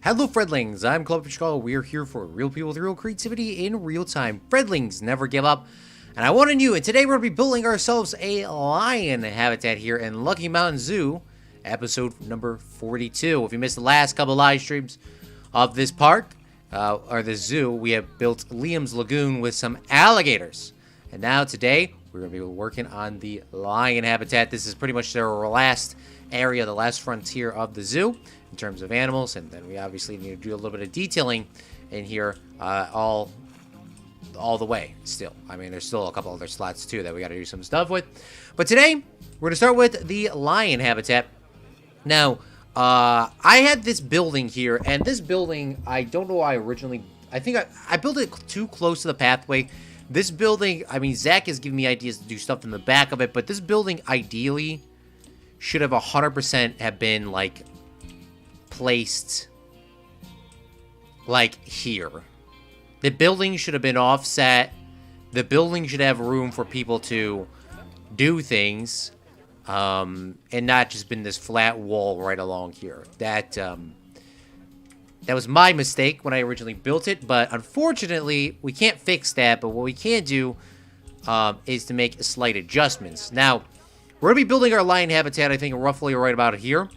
Hello, Fredlings. I'm Claude. We are here for real people with real creativity in real time. Fredlings never give up. And I want a new, and today we're going to be building ourselves a lion habitat here in Lucky Mountain Zoo, episode number 42. If you missed the last couple of live streams of this park, or this zoo, we have built Liam's Lagoon with some alligators. And now today, we're going to be working on the lion habitat. This is pretty much their last area, the last frontier of the zoo in terms of animals. And then we obviously need to do a little bit of detailing in here all the way still. I mean, there's still a couple other slots too that we got to do some stuff with. But today, we're going to start with the lion habitat. Now, I had this building here, and this building, I don't know why I think I built it too close to the pathway. This building, I mean, Zach has given me ideas to do stuff in the back of it, but this building ideally should have 100% have been, like, placed, like, here. The building should have been offset. The building should have room for people to do things, and not just been this flat wall right along here. That was my mistake when I originally built it, but unfortunately, we can't fix that. But what we can do is to make slight adjustments. Now, we're going to be building our lion habitat, I think, roughly right about here.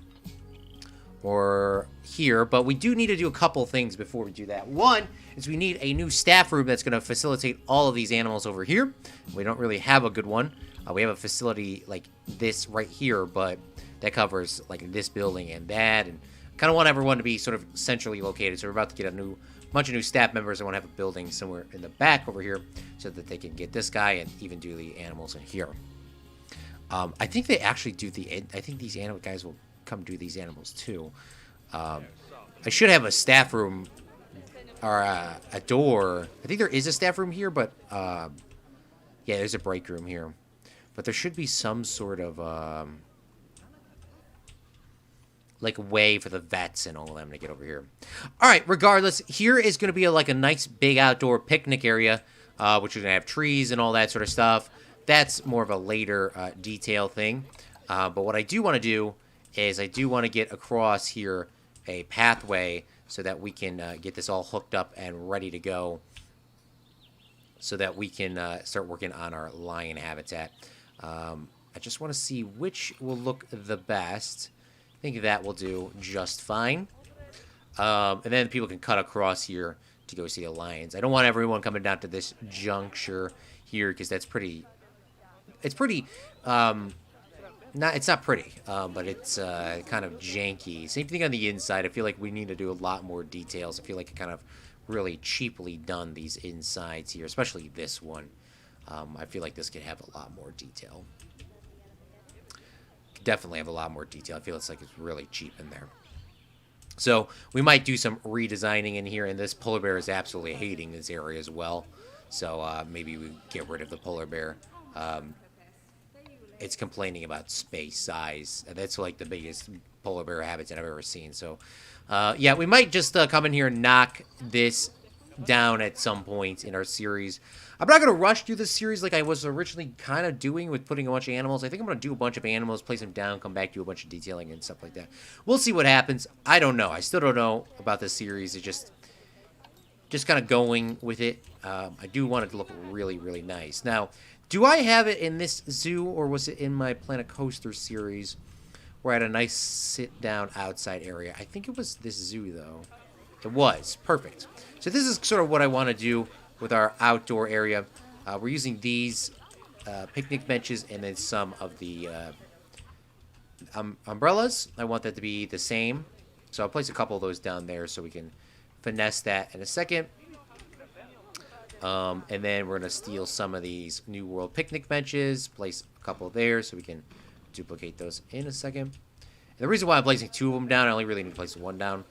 Or here, but we do need to do a couple things before we do that. One is we need a new staff room that's going to facilitate all of these animals over here. We don't really have a good one. We have a facility like this right here, but that covers like this building and that, and kind of want everyone to be sort of centrally located. So we're about to get a bunch of new staff members. I want to have a building somewhere in the back over here so that they can get this guy and even do the animals in here. I think they actually do I think these animal guys will come do these animals too. I should have a staff room or a door. I think there is a staff room here, but yeah, there's a break room here. But there should be some sort of like way for the vets and all of them to get over here. All right, regardless, here is going to be like a nice big outdoor picnic area, which is going to have trees and all that sort of stuff. That's more of a later detail thing. But what I do want to do is I do want to get across here a pathway so that we can get this all hooked up and ready to go so that we can start working on our lion habitat. I just want to see which will look the best. I think that will do just fine. And then people can cut across here to go see the lions. I don't want everyone coming down to this juncture here because that's pretty... It's pretty... It's not pretty, but it's kind of janky. Same thing on the inside. I feel like we need to do a lot more details. I feel like it kind of really cheaply done these insides here, especially this one. I feel like this could have a lot more detail. Could definitely have a lot more detail. I feel it's really cheap in there. So we might do some redesigning in here, and this polar bear is absolutely hating this area as well. So maybe we get rid of the polar bear. It's complaining about space size. That's like the biggest polar bear habitat I've ever seen. So, yeah, we might just come in here and knock this down at some point in our series. I'm not going to rush through this series like I was originally kind of doing with putting a bunch of animals. I think I'm going to do a bunch of animals, place them down, come back, do a bunch of detailing and stuff like that. We'll see what happens. I don't know. I still don't know about this series. It's just kind of going with it. I do want it to look really, really nice. Now, do I have it in this zoo, or was it in my Planet Coaster series where I had a nice sit-down outside area? I think it was this zoo, though. It was. Perfect. So this is sort of what I want to do with our outdoor area. We're using these picnic benches and then some of the umbrellas. I want that to be the same. So I'll place a couple of those down there so we can finesse that in a second. And then we're going to steal some of these New World picnic benches, place a couple there so we can duplicate those in a second. And the reason why I'm placing two of them down, I only really need to place one down,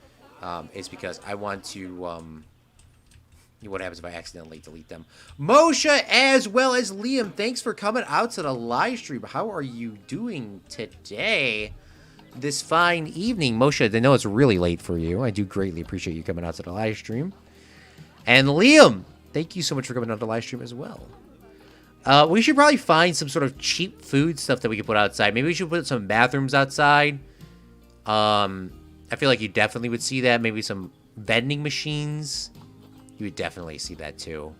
is because I want to, what happens if I accidentally delete them. Moshe as well as Liam, thanks for coming out to the live stream. How are you doing today? This fine evening. Moshe, I know it's really late for you. I do greatly appreciate you coming out to the live stream. And Liam, thank you so much for coming on the live stream as well. We should probably find some sort of cheap food stuff that we can put outside. Maybe we should put some bathrooms outside. I feel like you definitely would see that. Maybe some vending machines. You would definitely see that too.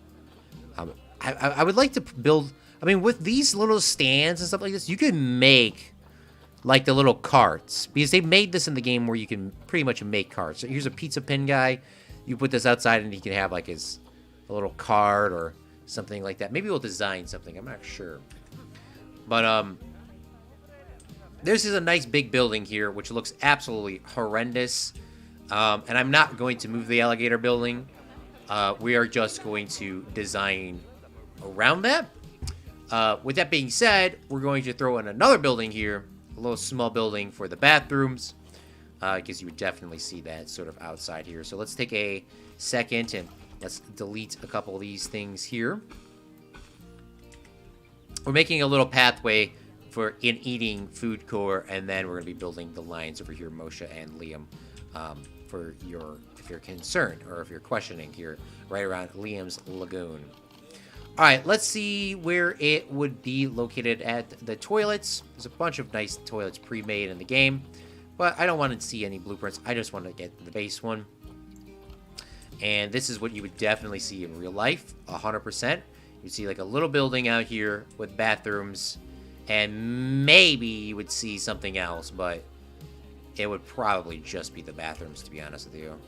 I would like to build... I mean, with these little stands and stuff like this, you could make, like, the little carts. Because they made this in the game where you can pretty much make carts. So here's a pizza pin guy. You put this outside and he can have, like, a little cart or something like that. Maybe we'll design something. I'm not sure. But, this is a nice big building here, which looks absolutely horrendous. And I'm not going to move the alligator building. We are just going to design around that. With that being said, we're going to throw in another building here. A little small building for the bathrooms. Because you would definitely see that sort of outside here. So let's take a second and let's delete a couple of these things here. We're making a little pathway for in eating food core, and then we're going to be building the lines over here, Moshe and Liam, for if you're concerned or if you're questioning here, right around Liam's Lagoon. All right, let's see where it would be located at the toilets. There's a bunch of nice toilets pre-made in the game, but I don't want to see any blueprints. I just want to get the base one. And this is what you would definitely see in real life, 100%. You'd see like a little building out here with bathrooms, and maybe you would see something else, but it would probably just be the bathrooms, to be honest with you.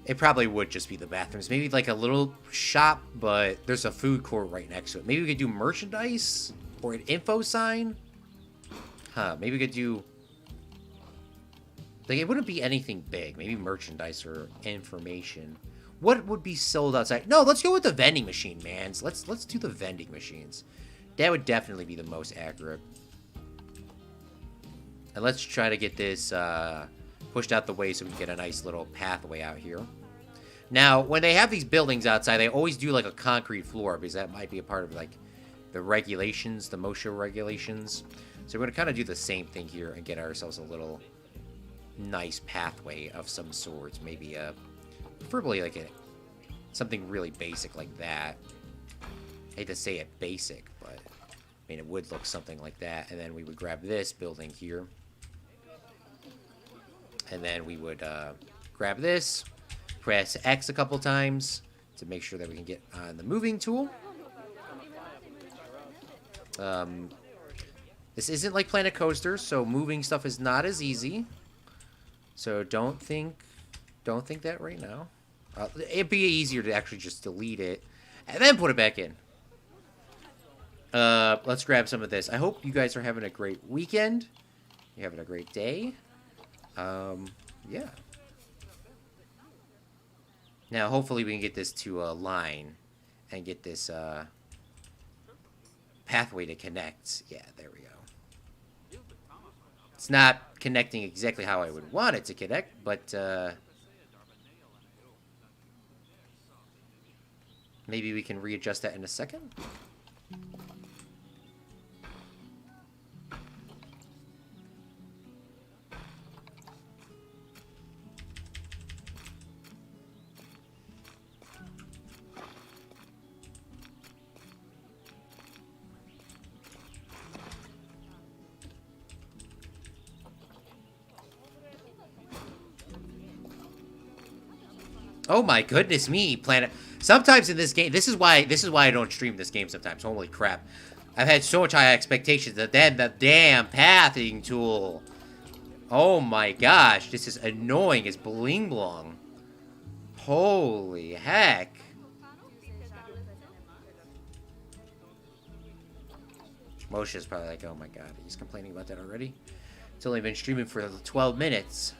It probably would just be the bathrooms. Maybe like a little shop, but there's a food court right next to it. Maybe we could do merchandise or an info sign. Maybe we could do... Like, it wouldn't be anything big. Maybe merchandise or information. What would be sold outside? No, let's go with the vending machine, man. So let's do the vending machines. That would definitely be the most accurate. And let's try to get this pushed out the way so we can get a nice little pathway out here. Now, when they have these buildings outside, they always do like a concrete floor because that might be a part of like the regulations, the Moshe regulations. So we're going to kind of do the same thing here and get ourselves a little nice pathway of some sorts. Maybe preferably like something really basic like that. I hate to say it basic, but I mean it would look something like that. And then we would grab this building here. And then we would grab this, press X a couple times to make sure that we can get on the moving tool. This isn't like Planet Coaster, so moving stuff is not as easy. So don't think that right now. It'd be easier to actually just delete it and then put it back in. Let's grab some of this. I hope you guys are having a great weekend. You're having a great day. Yeah. Now, hopefully we can get this to a line and get this pathway to connect. Yeah, there we go. It's not connecting exactly how I would want it to connect, but maybe we can readjust that in a second. Oh my goodness me, Planet. Sometimes in this game, this is why I don't stream this game sometimes. Holy crap. I've had so much high expectations that then the damn pathing tool. Oh my gosh, this is annoying as bling blong. Holy heck. Moshe's probably like, oh my god, he's complaining about that already. It's only been streaming for 12 minutes.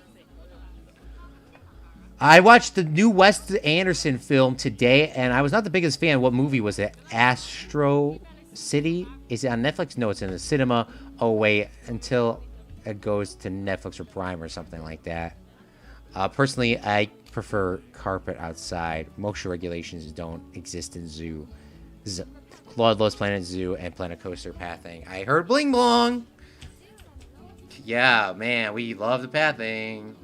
I watched the new Wes Anderson film today, and I was not the biggest fan. What movie was it? Astro City? Is it on Netflix? No, it's in the cinema. Oh, wait, until it goes to Netflix or Prime or something like that. Personally, I prefer carpet outside. Moshe regulations don't exist in zoo. Claude loves Planet Zoo and Planet Coaster pathing. I heard bling blong. Yeah, man, we love the pathing.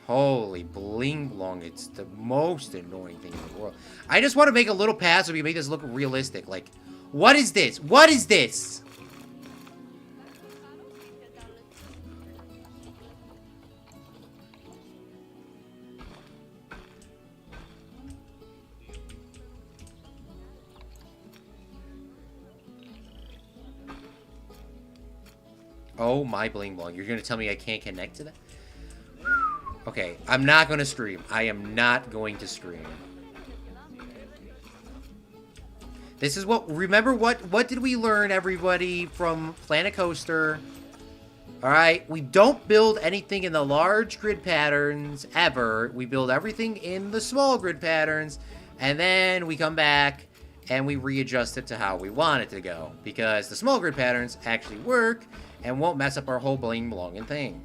Holy bling blong, it's the most annoying thing in the world. I just want to make a little path so we make this look realistic. Like, What is this? What is this? Oh my bling bling. You're gonna tell me I can't connect to that? Okay, I'm not gonna scream. I am not going to scream. This is what, remember what did we learn, everybody, from Planet Coaster? Alright, we don't build anything in the large grid patterns, ever. We build everything in the small grid patterns, and then we come back and we readjust it to how we want it to go. Because the small grid patterns actually work and won't mess up our whole bling belonging thing.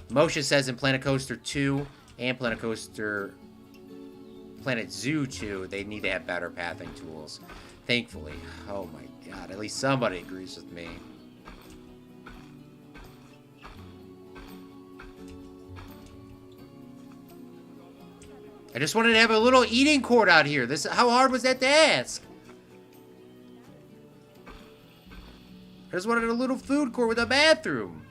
Moshe says in Planet Coaster 2 and Planet Zoo 2, they need to have better pathing tools. Thankfully. Oh my god, at least somebody agrees with me. I just wanted to have a little eating court out here. How hard was that to ask? I just wanted a little food court with a bathroom.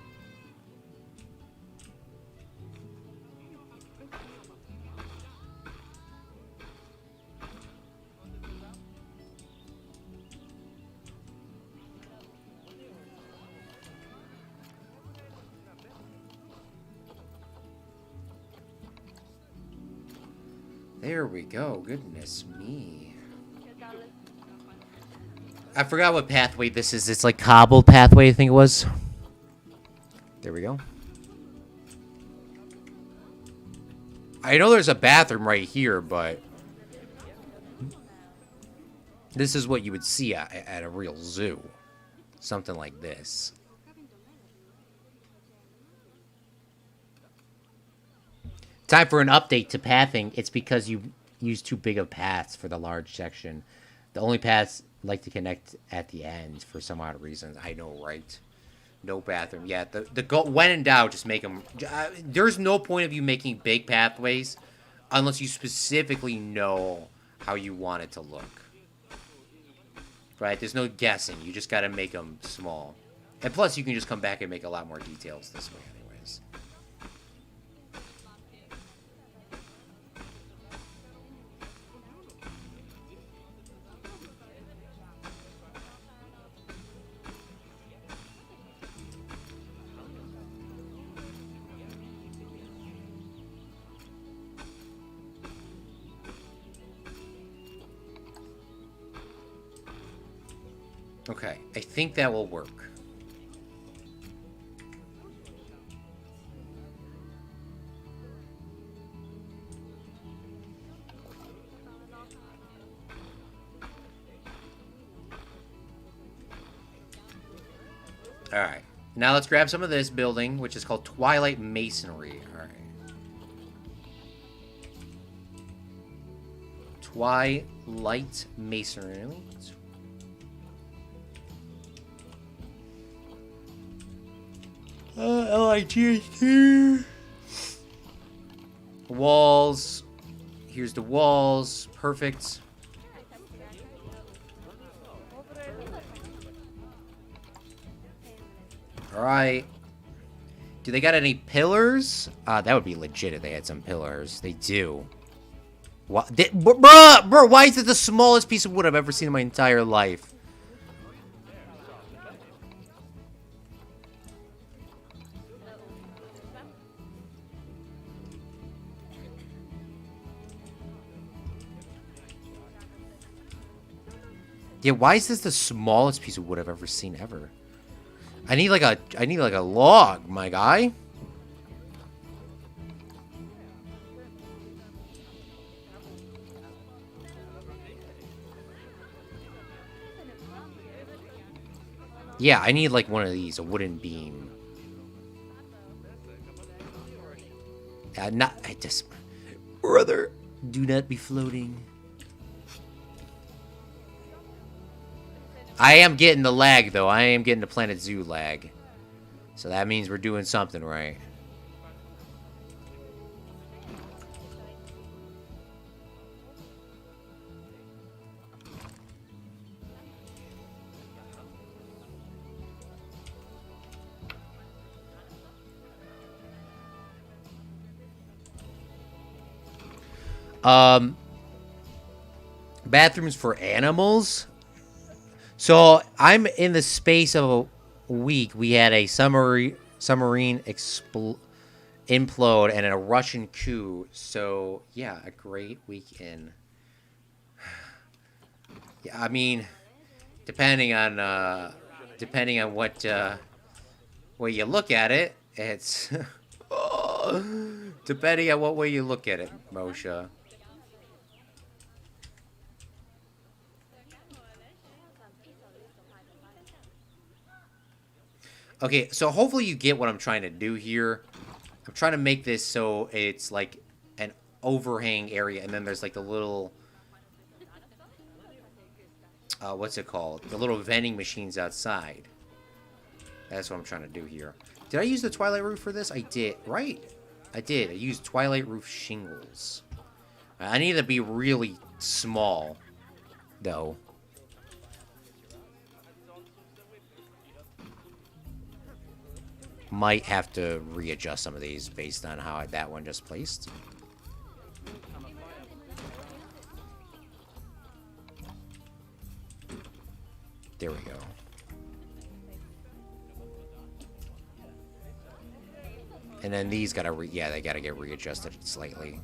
There we go. Goodness me. I forgot what pathway this is. It's like cobbled pathway, I think it was. There we go. I know there's a bathroom right here, but this is what you would see at a real zoo. Something like this. Time for an update to pathing. It's because you use too big of paths for the large section. The only paths like to connect at the end for some odd reason. I know, right? No bathroom. Yeah, the goal, when in doubt, just make them. There's no point of you making big pathways unless you specifically know how you want it to look. Right? There's no guessing. You just got to make them small. And plus, you can just come back and make a lot more details this way anyways. Okay, I think that will work. Alright, now let's grab some of this building, which is called Twilight Masonry. Alright. Twilight Masonry. LIGH2. Walls. Here's the walls. Perfect. Alright. Do they got any pillars? That would be legit if they had some pillars. They do. What? Bruh, why is it the smallest piece of wood I've ever seen in my entire life? Yeah, why is this the smallest piece of wood I've ever seen ever? I need like a log, my guy. Yeah, I need like one of these, a wooden beam. Brother, do not be floating. I am getting the lag, though. I am getting the Planet Zoo lag. So that means we're doing something right. Um, bathrooms for animals. So I'm in the space of a week. We had a submarine implode and a Russian coup. So yeah, a great weekend. Yeah, I mean, depending on what way you look at it, it's depending on what way you look at it, Moshe. Okay, so hopefully you get what I'm trying to do here. I'm trying to make this so it's like an overhang area, and then there's like the little, what's it called? The little vending machines outside. That's what I'm trying to do here. Did I use the Twilight Roof for this? I did, right? I did. I used Twilight Roof shingles. I need to be really small, though. Might have to readjust some of these based on how that one just placed. There we go. And then these gotta they gotta get readjusted slightly.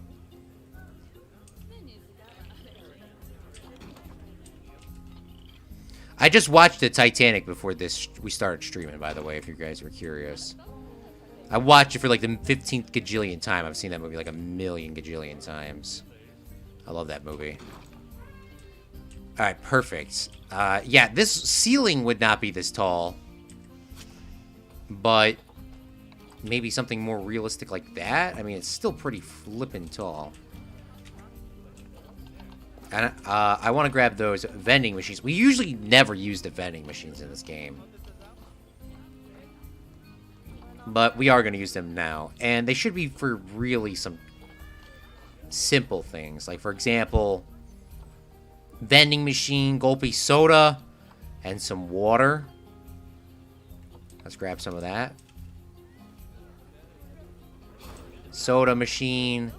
I just watched the Titanic before we started streaming, by the way, if you guys were curious. I watched it for like the 15th gajillion time. I've seen that movie like a million gajillion times. I love that movie. Alright, perfect. Yeah, this ceiling would not be this tall. But maybe something more realistic like that? I mean, it's still pretty flippin' tall. And I want to grab those vending machines. We usually never use the vending machines in this game. But we are going to use them now. And they should be for really some simple things. Like, for example, vending machine, gulpy soda, and some water. Let's grab some of that. Soda machine.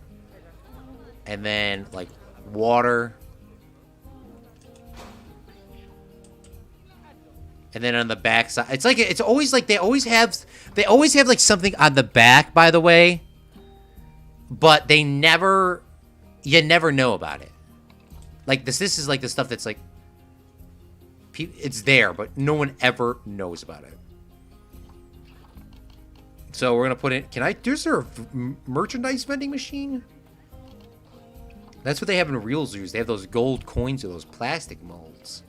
And then, like, water. And then on the back side, it's like it's always like they always have like something on the back, by the way. But you never know about it. Like this is like the stuff that's like it's there, but no one ever knows about it. So we're gonna put in. Is there a merchandise vending machine? That's what they have in real zoos. They have those gold coins or those plastic molds.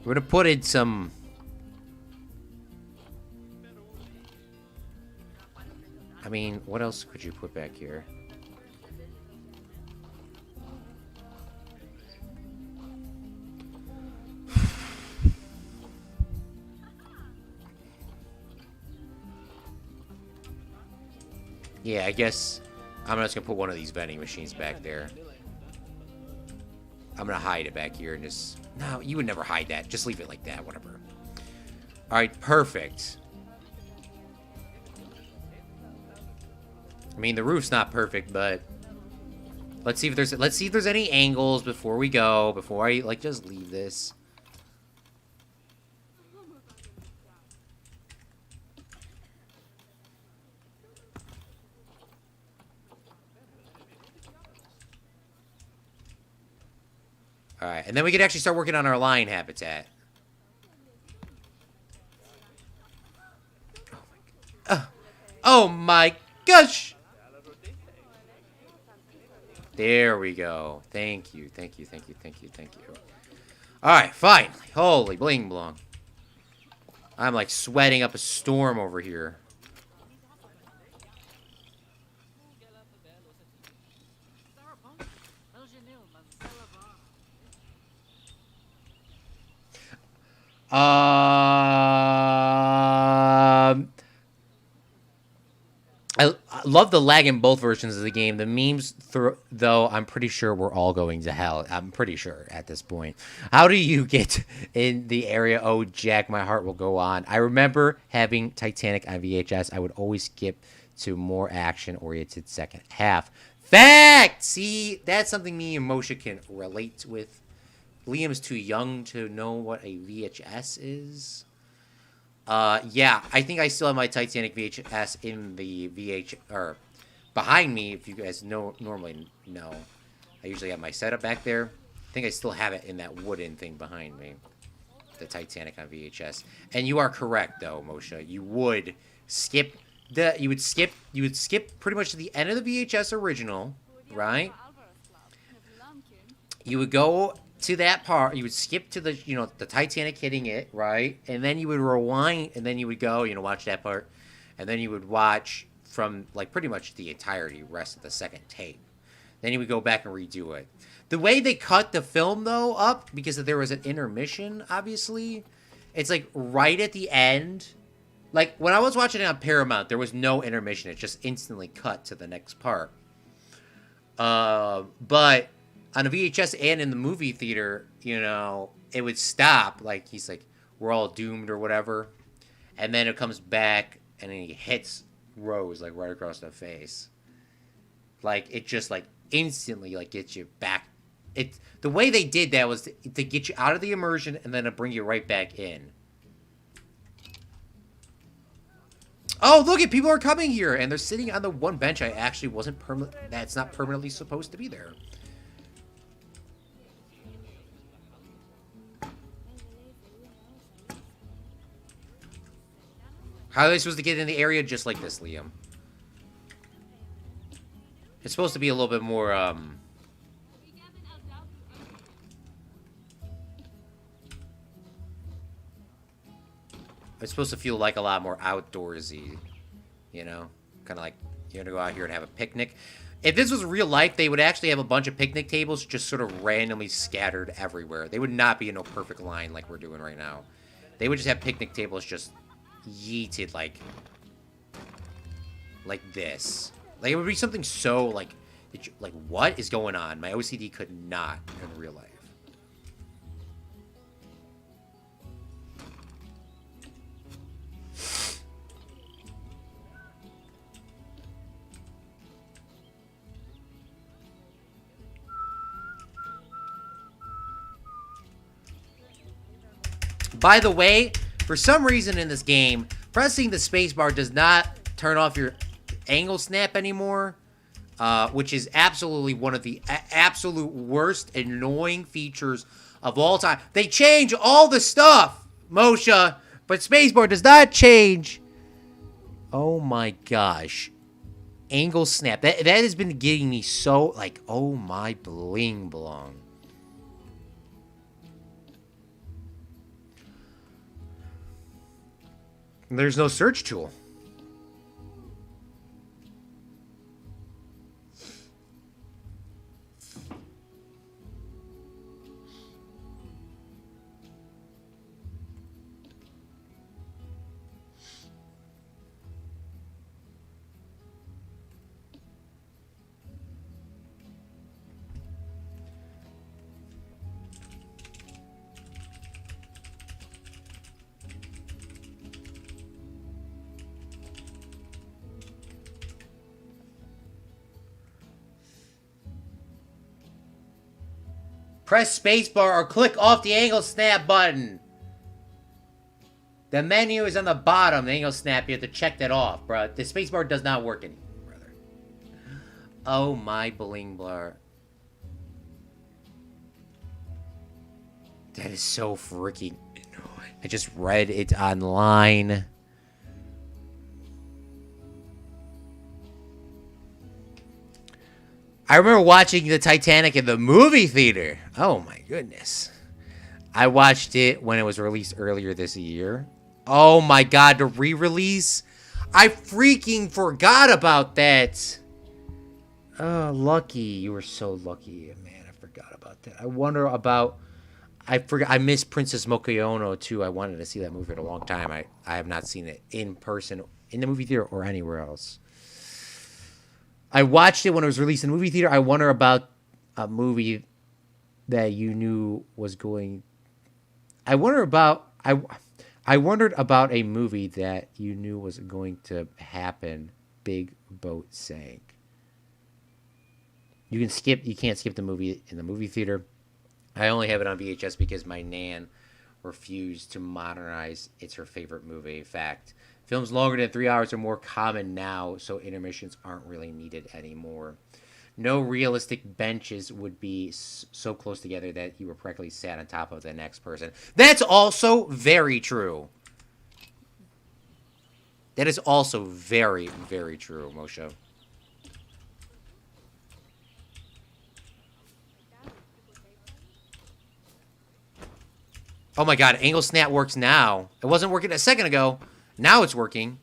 We're gonna put in some. I mean, what else could you put back here? Yeah, I guess I'm just gonna put one of these vending machines back there. I'm gonna hide it back here and just... No, you would never hide that. Just leave it like that, whatever. Alright, perfect. I mean, the roof's not perfect, but... Let's see if there's any angles before we go. Before I, like, just leave this. Alright, and then we could actually start working on our lion habitat. Oh my gosh! There we go. Thank you, thank you, thank you, thank you, thank you. Alright, finally. Holy bling blong. I'm like sweating up a storm over here. I love the lag in both versions of the game. The memes, though, I'm pretty sure we're all going to hell. I'm pretty sure at this point. How do you get in the area? Oh, Jack, my heart will go on. I remember having Titanic on VHS. I would always skip to more action-oriented second half. Fact! See, that's something me and Moshe can relate with. Liam's too young to know what a VHS is. Yeah, I think I still have my Titanic VHS in the or behind me, if you guys normally know. I usually have my setup back there. I think I still have it in that wooden thing behind me. The Titanic on VHS. And you are correct, though, Moshe. You would skip pretty much to the end of the VHS original, right? You would go to that part, you would skip to the, the Titanic hitting it, right? And then you would rewind, and then you would go, watch that part. And then you would watch from, like, pretty much the entirety rest of the second tape. Then you would go back and redo it. The way they cut the film, though, up, because there was an intermission, obviously, it's, like, right at the end. Like, when I was watching it on Paramount, there was no intermission. It just instantly cut to the next part. But on a VHS and in the movie theater, it would stop. Like, he's like, we're all doomed or whatever. And then it comes back, and then he hits Rose, like, right across the face. Like, it just, like, instantly, like, gets you back. The way they did that was to get you out of the immersion and then to bring you right back in. Oh, look at people are coming here, and they're sitting on the one bench I actually wasn't that's not permanently supposed to be there. How are they supposed to get in the area just like this, Liam? It's supposed to be a little bit more, it's supposed to feel like a lot more outdoorsy, Kind of like you're gonna go out here and have a picnic. If this was real life, they would actually have a bunch of picnic tables just sort of randomly scattered everywhere. They would not be in a perfect line like we're doing right now. They would just have picnic tables just yeeted like this. Like, it would be something so, like, what is going on? My OCD could not in real life. By the way, for some reason in this game, pressing the spacebar does not turn off your angle snap anymore, which is absolutely one of the absolute worst annoying features of all time. They change all the stuff, Moshe, but spacebar does not change. Oh my gosh. Angle snap. That has been getting me so, like, oh my bling blong. There's no search tool. Press spacebar or click off the angle snap button. The menu is on the bottom. The angle snap, you have to check that off, bro. The spacebar does not work anymore, brother. Oh my bling blur. That is so freaking annoying. I just read it online. I remember watching the Titanic in the movie theater. Oh my goodness. I watched it when it was released earlier this year. Oh my god, the re-release? I freaking forgot about that. Oh, lucky. You were so lucky. Man, I forgot about that. I wonder about... I miss Princess Mokoyono too. I wanted to see that movie for a long time. I have not seen it in person in the movie theater or anywhere else. I watched it when it was released in the movie theater. I wonder about a movie that you knew was going... I wondered about a movie that you knew was going to happen big boat sank. You can't skip the movie in the movie theater. I only have it on VHS because my nan refused to modernize. It's her favorite movie. In fact, films longer than 3 hours are more common now, so intermissions aren't really needed anymore. No realistic benches would be so close together that you were practically sat on top of the next person. That's also very true. That is also very, very true, Moshe. Oh my god, angle snap works now. It wasn't working a second ago. Now it's working.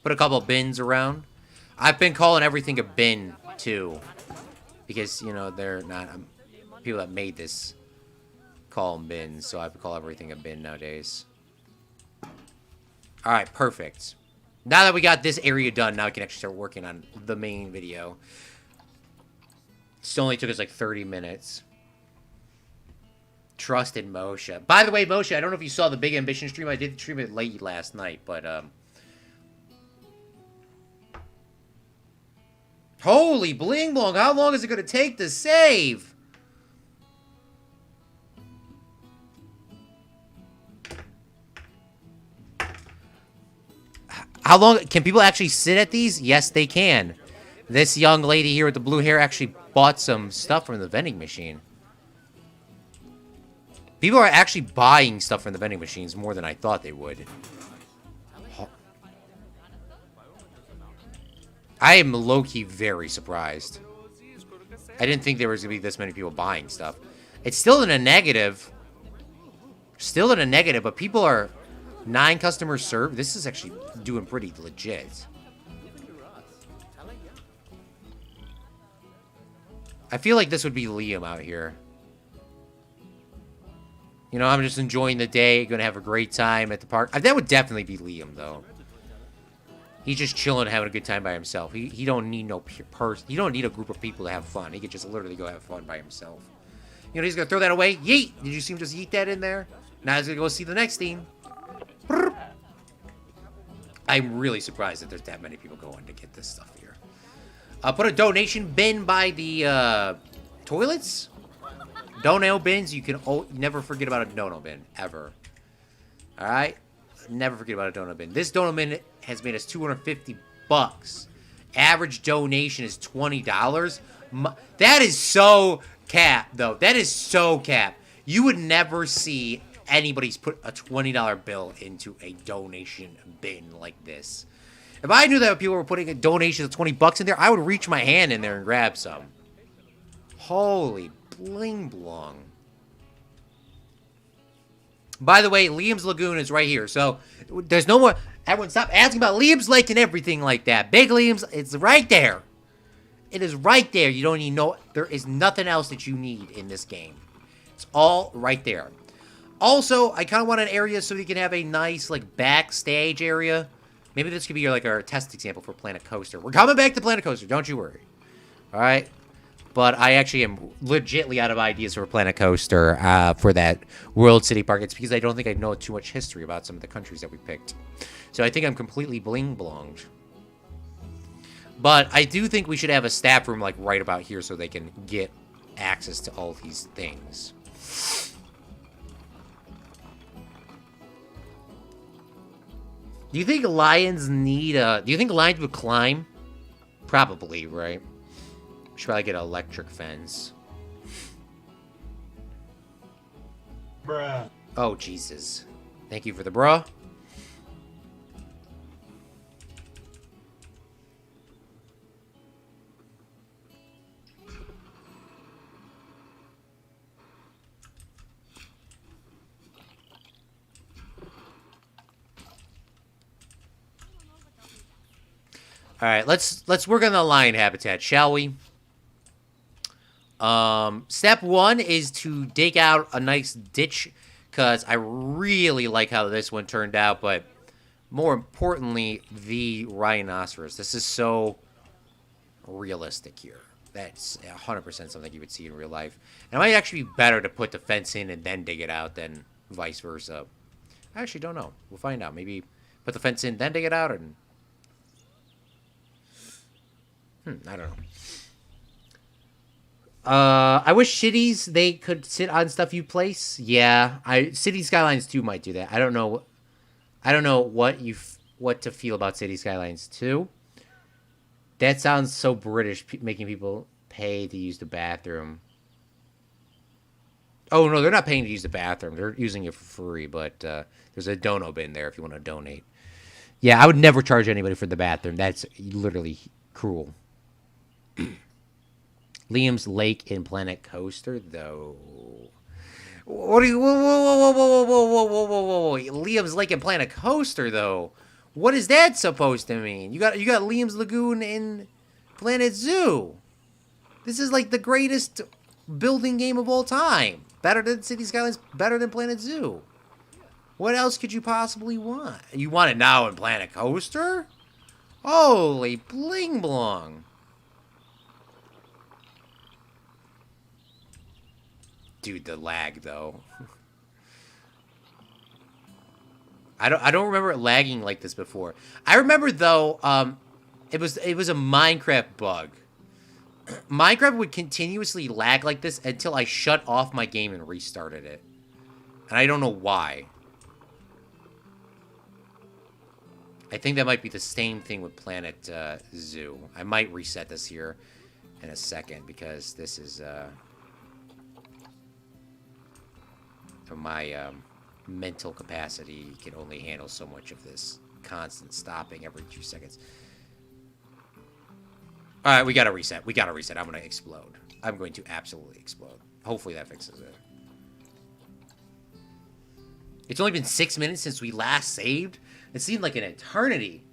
Put a couple bins around. I've been calling everything a bin, too. Because, you know, they're not... people that made this call them bins, so I have to call everything a bin nowadays. Alright, perfect. Now that we got this area done, now we can actually start working on the main video. It only took us like 30 minutes. Trusted Moshe. By the way, Moshe, I don't know if you saw the Big Ambition stream. I did stream it late last night, but... Holy bling blong, how long is it going to take to save? How long can people actually sit at these? Yes, they can. This young lady here with the blue hair actually bought some stuff from the vending machine. People are actually buying stuff from the vending machines more than I thought they would. I am low-key very surprised. I didn't think there was going to be this many people buying stuff. It's still in a negative. Still in a negative, but people are... 9 customers served. This is actually doing pretty legit. I feel like this would be Liam out here. You know, I'm just enjoying the day. Going to have a great time at the park. That would definitely be Liam, though. He's just chilling, having a good time by himself. He don't need no person. He don't need a group of people to have fun. He could just literally go have fun by himself. You know, he's gonna throw that away. Yeet! Did you see him just yeet that in there? Now he's gonna go see the next team. I'm really surprised that there's that many people going to get this stuff here. Put a donation bin by the toilets. Dono bins. You can never forget about a dono bin ever. All right. Never forget about a donut bin. This donut bin has made us $250. Average donation is $20. That is so cap, though. That is so cap. You would never see anybody's put a $20 bill into a donation bin like this. If I knew that people were putting a donation of $20 in there, I would reach my hand in there and grab some. Holy bling blong. By the way, Liam's Lagoon is right here. So, there's no more... Everyone stop asking about Liam's Lake and everything like that. Big Liam's, it's right there. It is right there. You don't need no... There is nothing else that you need in this game. It's all right there. Also, I kind of want an area so we can have a nice, like, backstage area. Maybe this could be, like, our test example for Planet Coaster. We're coming back to Planet Coaster. Don't you worry. All right? But I actually am legitly out of ideas for Planet Coaster for that World City Park. It's because I don't think I know too much history about some of the countries that we picked. So I think I'm completely bling-blonged. But I do think we should have a staff room like right about here so they can get access to all these things. Do you think lions need a... Do you think lions would climb? Probably, right? Should probably get an electric fence. Bruh. Oh, Jesus. Thank you for the bruh. All right, let's work on the lion habitat, shall we? Step 1 is to dig out a nice ditch, because I really like how this one turned out, but more importantly, the rhinoceros. This is so realistic here. That's 100% something you would see in real life. And it might actually be better to put the fence in and then dig it out than vice versa. I actually don't know. We'll find out. Maybe put the fence in, then dig it out, and... I don't know. I wish cities, they could sit on stuff you place. Yeah, City Skylines 2 might do that. I don't know what to feel about City Skylines 2. That sounds so British, making people pay to use the bathroom. Oh, no, they're not paying to use the bathroom. They're using it for free, but there's a dono bin there if you want to donate. Yeah, I would never charge anybody for the bathroom. That's literally cruel. Liam's Lake in Planet Coaster, though. What are you... Whoa. Liam's Lake in Planet Coaster, though. What is that supposed to mean? You got Liam's Lagoon in Planet Zoo. This is like the greatest building game of all time. Better than City Skylines, better than Planet Zoo. What else could you possibly want? You want it now in Planet Coaster? Holy bling blong. Dude, the lag though. I don't remember it lagging like this before. I remember though, it was a Minecraft bug. Minecraft would continuously lag like this until I shut off my game and restarted it. And I don't know why. I think that might be the same thing with Planet Zoo. I might reset this here in a second because this is my mental capacity can only handle so much of this constant stopping every 2 seconds. All right, we gotta reset. I'm gonna explode. I'm going to absolutely explode. Hopefully that fixes it. It's only been 6 minutes since we last saved. It seemed like an eternity.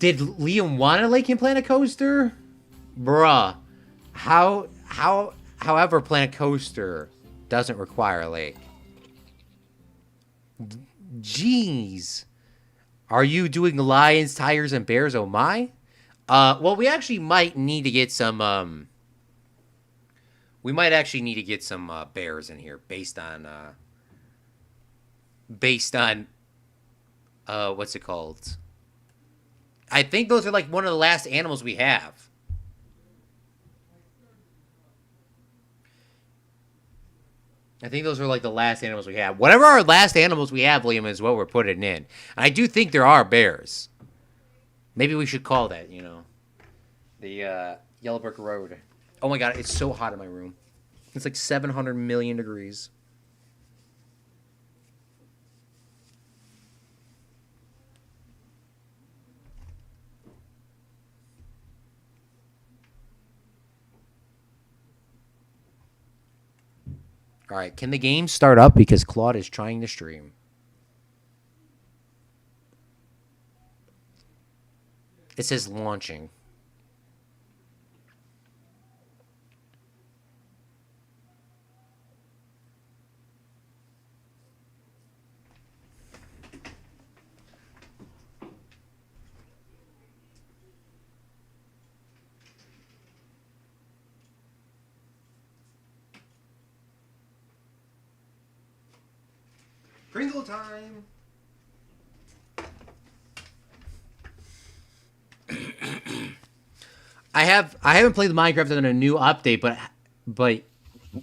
Did Liam want a Lake in Planet Coaster? Bruh. However, Planet Coaster doesn't require a lake. Jeez. Are you doing lions, tigers, and bears? Oh my. Well, we actually might need to get some, we might actually need to get some, bears in here based on, what's it called? I think those are like one of the last animals we have. I think those are like the last animals we have. Whatever our last animals we have, Liam, is what we're putting in. And I do think there are bears. Maybe we should call that, you know, the Yellow Brick Road. Oh my god, it's so hot in my room. It's like 700 million degrees. All right, can the game start up because Claude is trying to stream? It says launching. Pringle time. I haven't played the Minecraft on a new update, but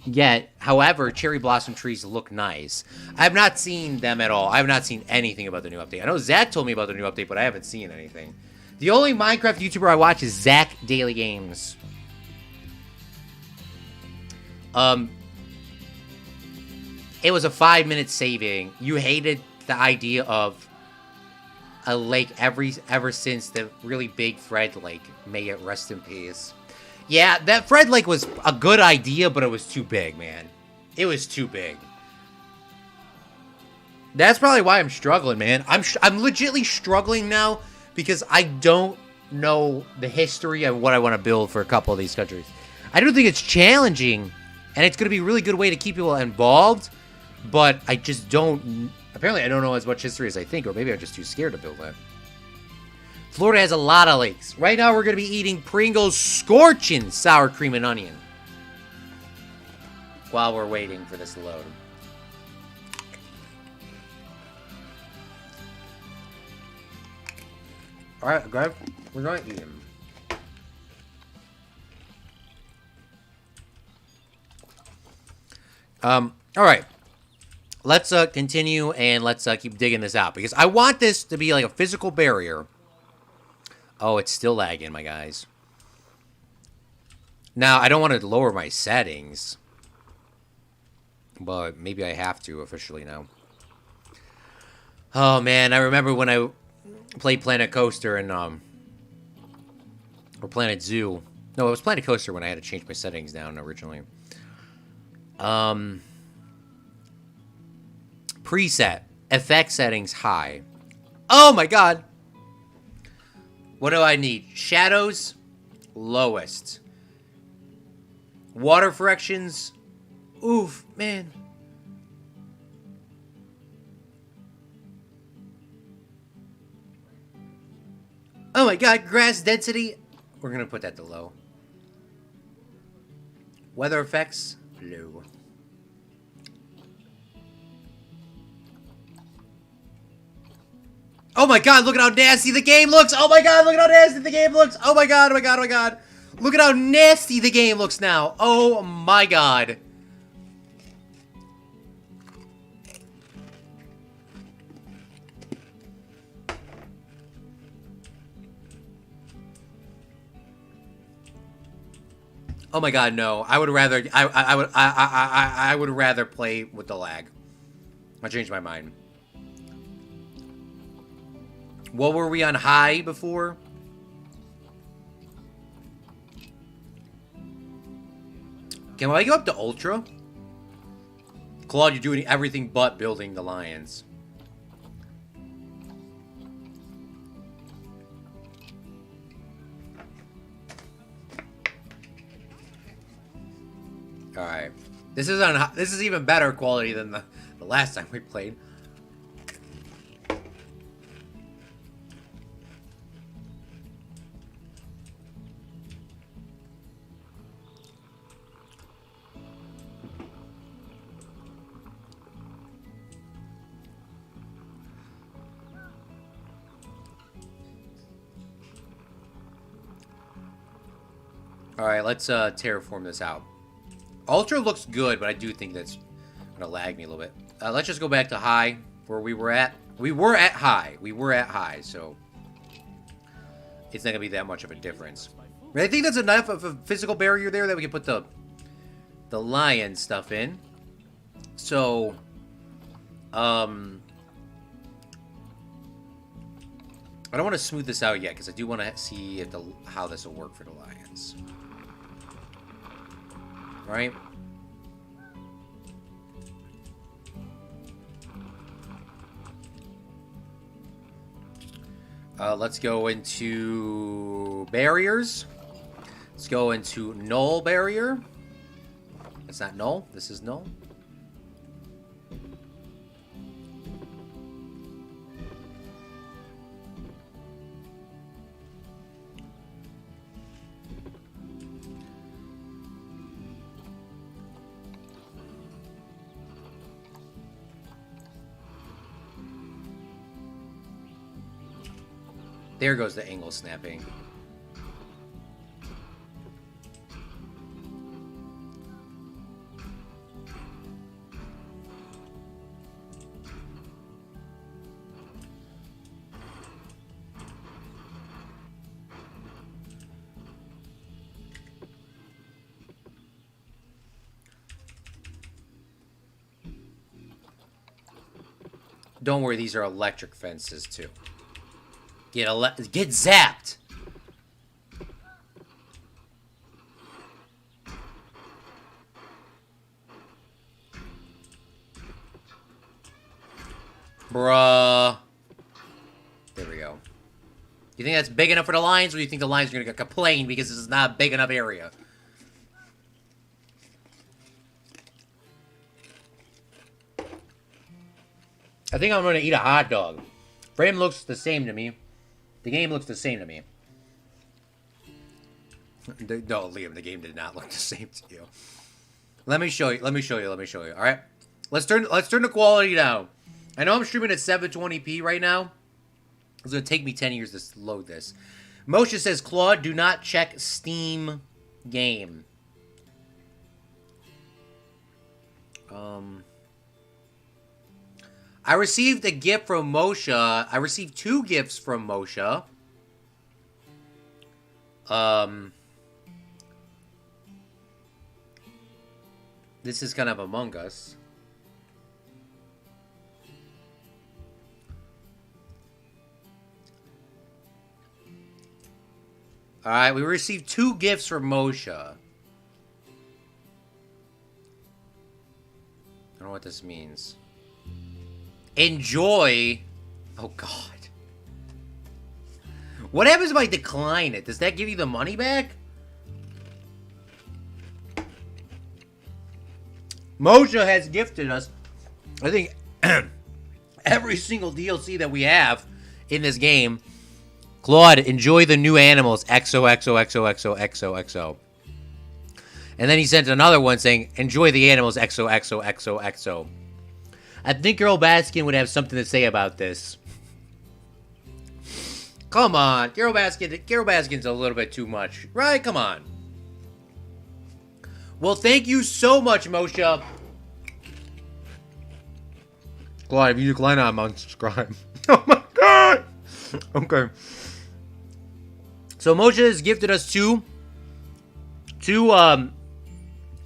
yet, however, cherry blossom trees look nice. I have not seen them at all. I have not seen anything about the new update. I know Zach told me about the new update, but I haven't seen anything. The only Minecraft YouTuber I watch is Zach Daily Games. It was a 5-minute saving. You hated the idea of a lake ever since the really big Fred Lake. May it rest in peace. Yeah, that Fred Lake was a good idea, but it was too big, man. It was too big. That's probably why I'm struggling, man. I'm legitimately struggling now because I don't know the history of what I want to build for a couple of these countries. I do think it's challenging, and it's going to be a really good way to keep people involved, but I just don't... Apparently, I don't know as much history as I think, or maybe I'm just too scared to build that. Florida has a lot of lakes. Right now, we're going to be eating Pringles Scorching Sour Cream and Onion while we're waiting for this to load. Alright, guys, we're going to eat them. Alright. Let's continue and let's keep digging this out, because I want this to be like a physical barrier. Oh, it's still lagging, my guys. Now, I don't want to lower my settings, but maybe I have to officially now. Oh, man, I remember when I played Planet Coaster and, or Planet Zoo. No, it was Planet Coaster when I had to change my settings down originally. Preset. Effect settings high. Oh, my God. What do I need? Shadows, lowest. Water fractions. Oof, man. Oh my God, grass density. We're gonna put that to low. Weather effects, low. Oh my God, look at how nasty the game looks. Oh my God, look at how nasty the game looks. Oh my God, oh my God, oh my God. Look at how nasty the game looks now. Oh my God. Oh my God, no. I would rather I would rather play with the lag. I changed my mind. What were we on high before? Can I go up to ultra? Claude, you're doing everything but building the lions. Alright. This is even better quality than the last time we played. Alright, let's terraform this out. Ultra looks good, but I do think that's gonna lag me a little bit. Let's just go back to high, where we were at. We were at high. We were at high, so it's not gonna be that much of a difference. But I think that's enough of a physical barrier there that we can put the lion stuff in. So, I don't want to smooth this out yet, because I do want to see if how this will work for the lions. Right? Let's go into barriers. Let's go into null barrier. It's not null. This is null. There goes the angle snapping. Don't worry, these are electric fences too. Get zapped. Bruh. There we go. You think that's big enough for the Lions, or do you think the Lions are going to complain because this is not a big enough area? I think I'm going to eat a hot dog. Frame looks the same to me. The game looks the same to me. No, Liam, the game did not look the same to you. Let me show you. Let me show you. Let me show you. All right. Let's turn the quality down. I know I'm streaming at 720p right now. It's going to take me 10 years to load this. Moshe says, Claude, do not check Steam game. I received a gift from Moshe. I received 2 gifts from Moshe. This is kind of Among Us. Alright, we received 2 gifts from Moshe. I don't know what this means. Enjoy. Oh, God. What happens if I decline it? Does that give you the money back? Moshe has gifted us, I think, every single DLC that we have in this game. Claude, enjoy the new animals. XOXOXOXOXOXO. And then he sent another one saying, enjoy the animals. XOXOXOXO. I think Carol Baskin would have something to say about this. Come on. Carol Baskin's a little bit too much. Right? Come on. Well, thank you so much, Moshe. Claude, if you decline, I'm unsubscribe. Oh my God. Okay. So Moshe has gifted us two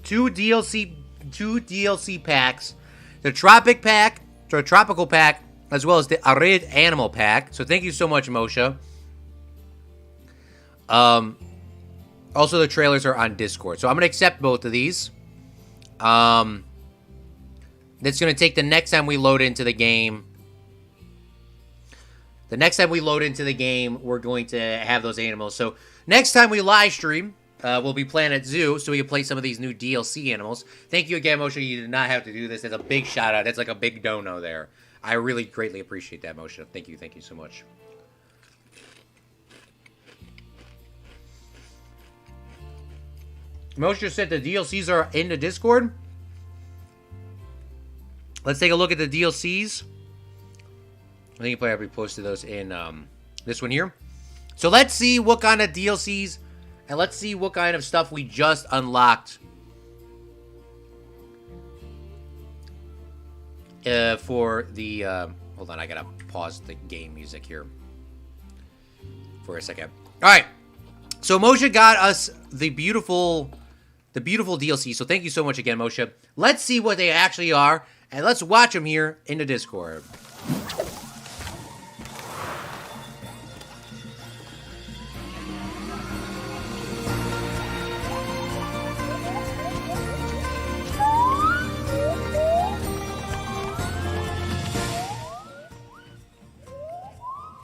DLC packs. The tropical pack, as well as the Arid Animal pack. So thank you so much, Moshe. Also, the trailers are on Discord. So I'm going to accept both of these. That's going to take the next time we load into the game. The next time we load into the game, we're going to have those animals. So next time we live stream, we'll be playing at Zoo, so we can play some of these new DLC animals. Thank you again, Moshe. You did not have to do this. That's a big shout out. That's like a big dono there. I really greatly appreciate that, Moshe. Thank you. Thank you so much. Moshe said the DLCs are in the Discord. Let's take a look at the DLCs. I think you probably posted those in this one here. So let's see what kind of DLCs and let's see what kind of stuff we just unlocked for the... hold on, I gotta pause the game music here for a second. Alright, so Moshe got us the beautiful DLC, so thank you so much again, Moshe. Let's see what they actually are, and let's watch them here in the Discord.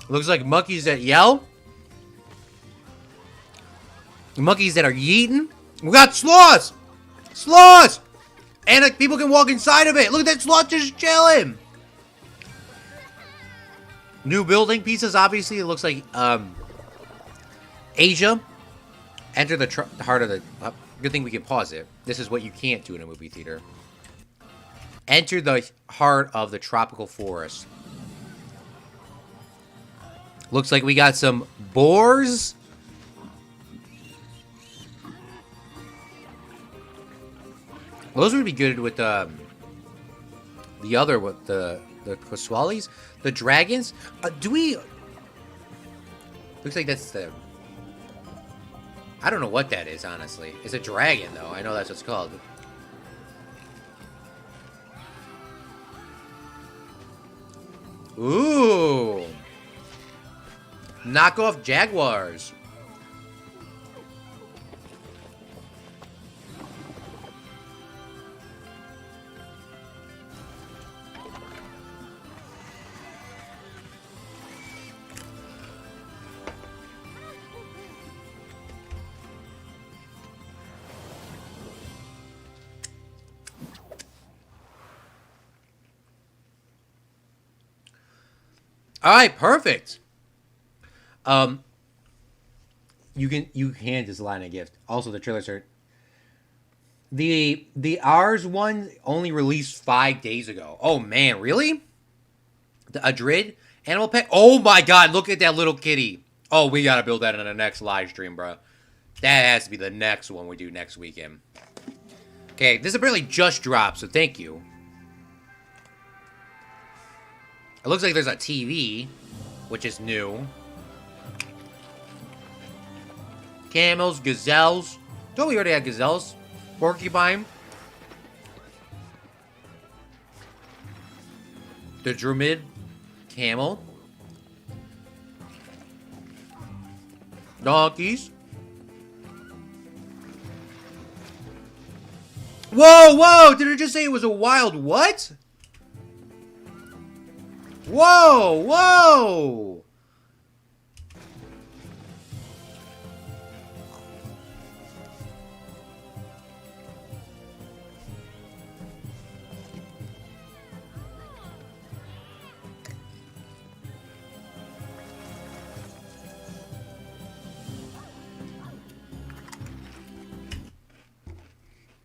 Looks like monkeys that yell. Monkeys that are yeeting. We got sloths! Sloths! And like, people can walk inside of it. Look at that sloth just chilling. New building pieces, obviously. It looks like Asia. Enter the heart of the... good thing we can pause it. This is what you can't do in a movie theater. Enter the heart of the tropical forest. Looks like we got some boars. Those would be good with the Koswalis, the dragons. Do we? Looks like that's the. I don't know what that is, honestly. It's a dragon, though. I know that's what it's called. Ooh. Knockoff jaguars. All right, perfect. Um, you can just line a gift. Also, the trailers are the ours one only released 5 days ago. Oh man, really? The Adrid animal pet. Oh my god, look at that little kitty. Oh, we gotta build that in the next live stream, bro. That has to be the next one we do next weekend. Okay, this apparently just dropped, so thank you. It looks like there's a TV, which is new. Camels, gazelles. Don't we already have gazelles? Porcupine. The Druid. Camel. Donkeys. Whoa, whoa! Did it just say it was a wild what? Whoa, whoa!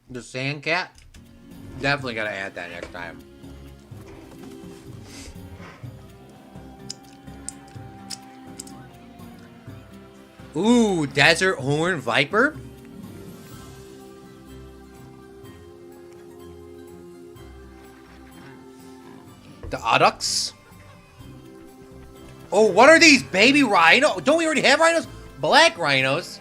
The sand cat? Definitely gotta add that next time. Ooh, desert horn viper? The Audax? Oh, what are these? Baby rhino? Don't we already have rhinos? Black rhinos?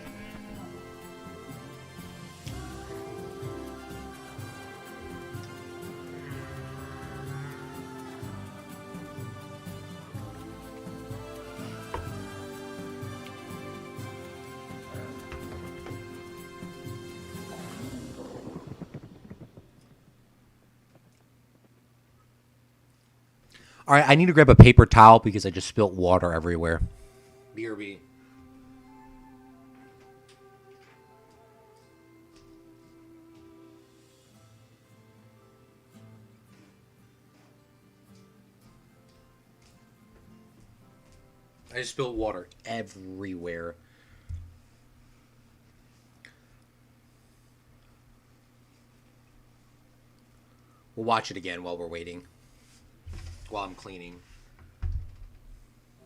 All right, I need to grab a paper towel because I just spilt water everywhere. BRB. I just spilled water everywhere. We'll watch it again while we're waiting. While I'm cleaning.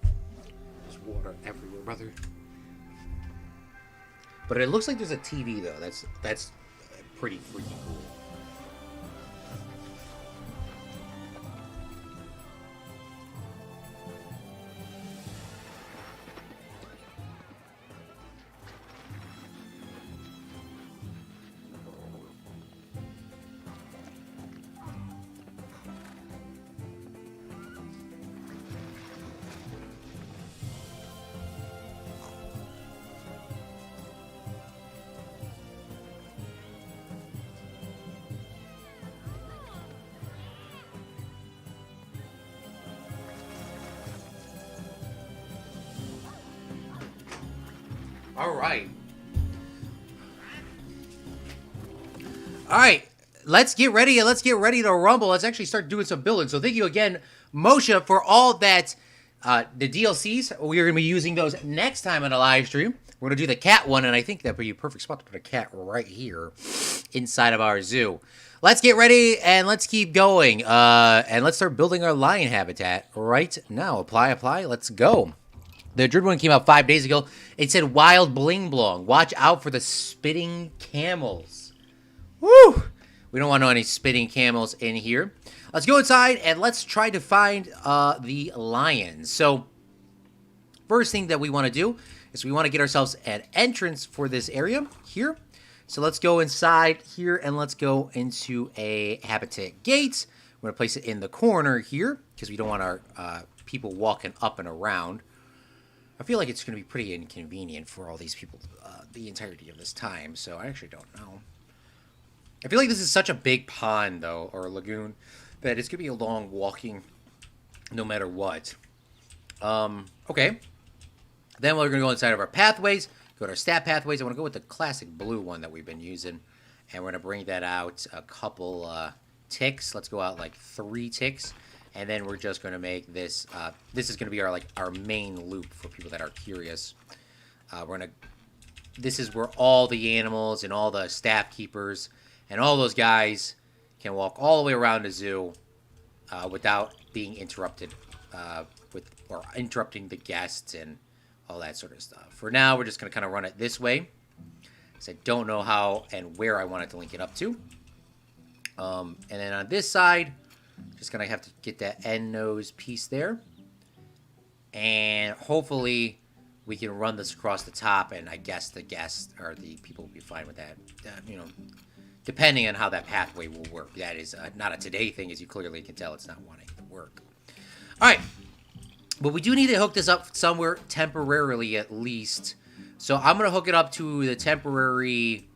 There's water everywhere, brother. But it looks like there's a TV though. That's pretty freaking cool. All right. All right. Let's get ready. Let's get ready to rumble. Let's actually start doing some building. So thank you again, Moshe, for all that. The DLCs, we are going to be using those next time on a live stream. We're going to do the cat one, and I think that'd be a perfect spot to put a cat right here inside of our zoo. Let's get ready, and let's keep going. And let's start building our lion habitat right now. Apply, apply. Let's go. The Druid one came out 5 days ago. It said Wild Bling Blong. Watch out for the spitting camels. Woo! We don't want any spitting camels in here. Let's go inside and let's try to find the lions. So, first thing that we want to do is we want to get ourselves an entrance for this area here. So let's go inside here and let's go into a habitat gate. We're going to place it in the corner here because we don't want our people walking up and around. I feel like it's going to be pretty inconvenient for all these people the entirety of this time, so I actually don't know. I feel like this is such a big pond, though, or lagoon, that it's going to be a long walking no matter what. Okay. Then we're going to go inside of our pathways, go to our stat pathways. I want to go with the classic blue one that we've been using, and we're going to bring that out a couple ticks. Let's go out like 3 ticks, And then we're just going to make this, this is going to be our main loop for people that are curious. This is where all the animals and all the staff keepers and all those guys can walk all the way around the zoo without being interrupted or interrupting the guests and all that sort of stuff. For now, we're just going to kind of run it this way, because I don't know how and where I want it to link it up to. And then on this side, just going to have to get that end nose piece there. And hopefully we can run this across the top, and I guess the guests or the people will be fine with that. Depending on how that pathway will work. That is not a today thing, as you clearly can tell. It's not wanting to work. All right. But we do need to hook this up somewhere temporarily at least. So I'm going to hook it up to the temporary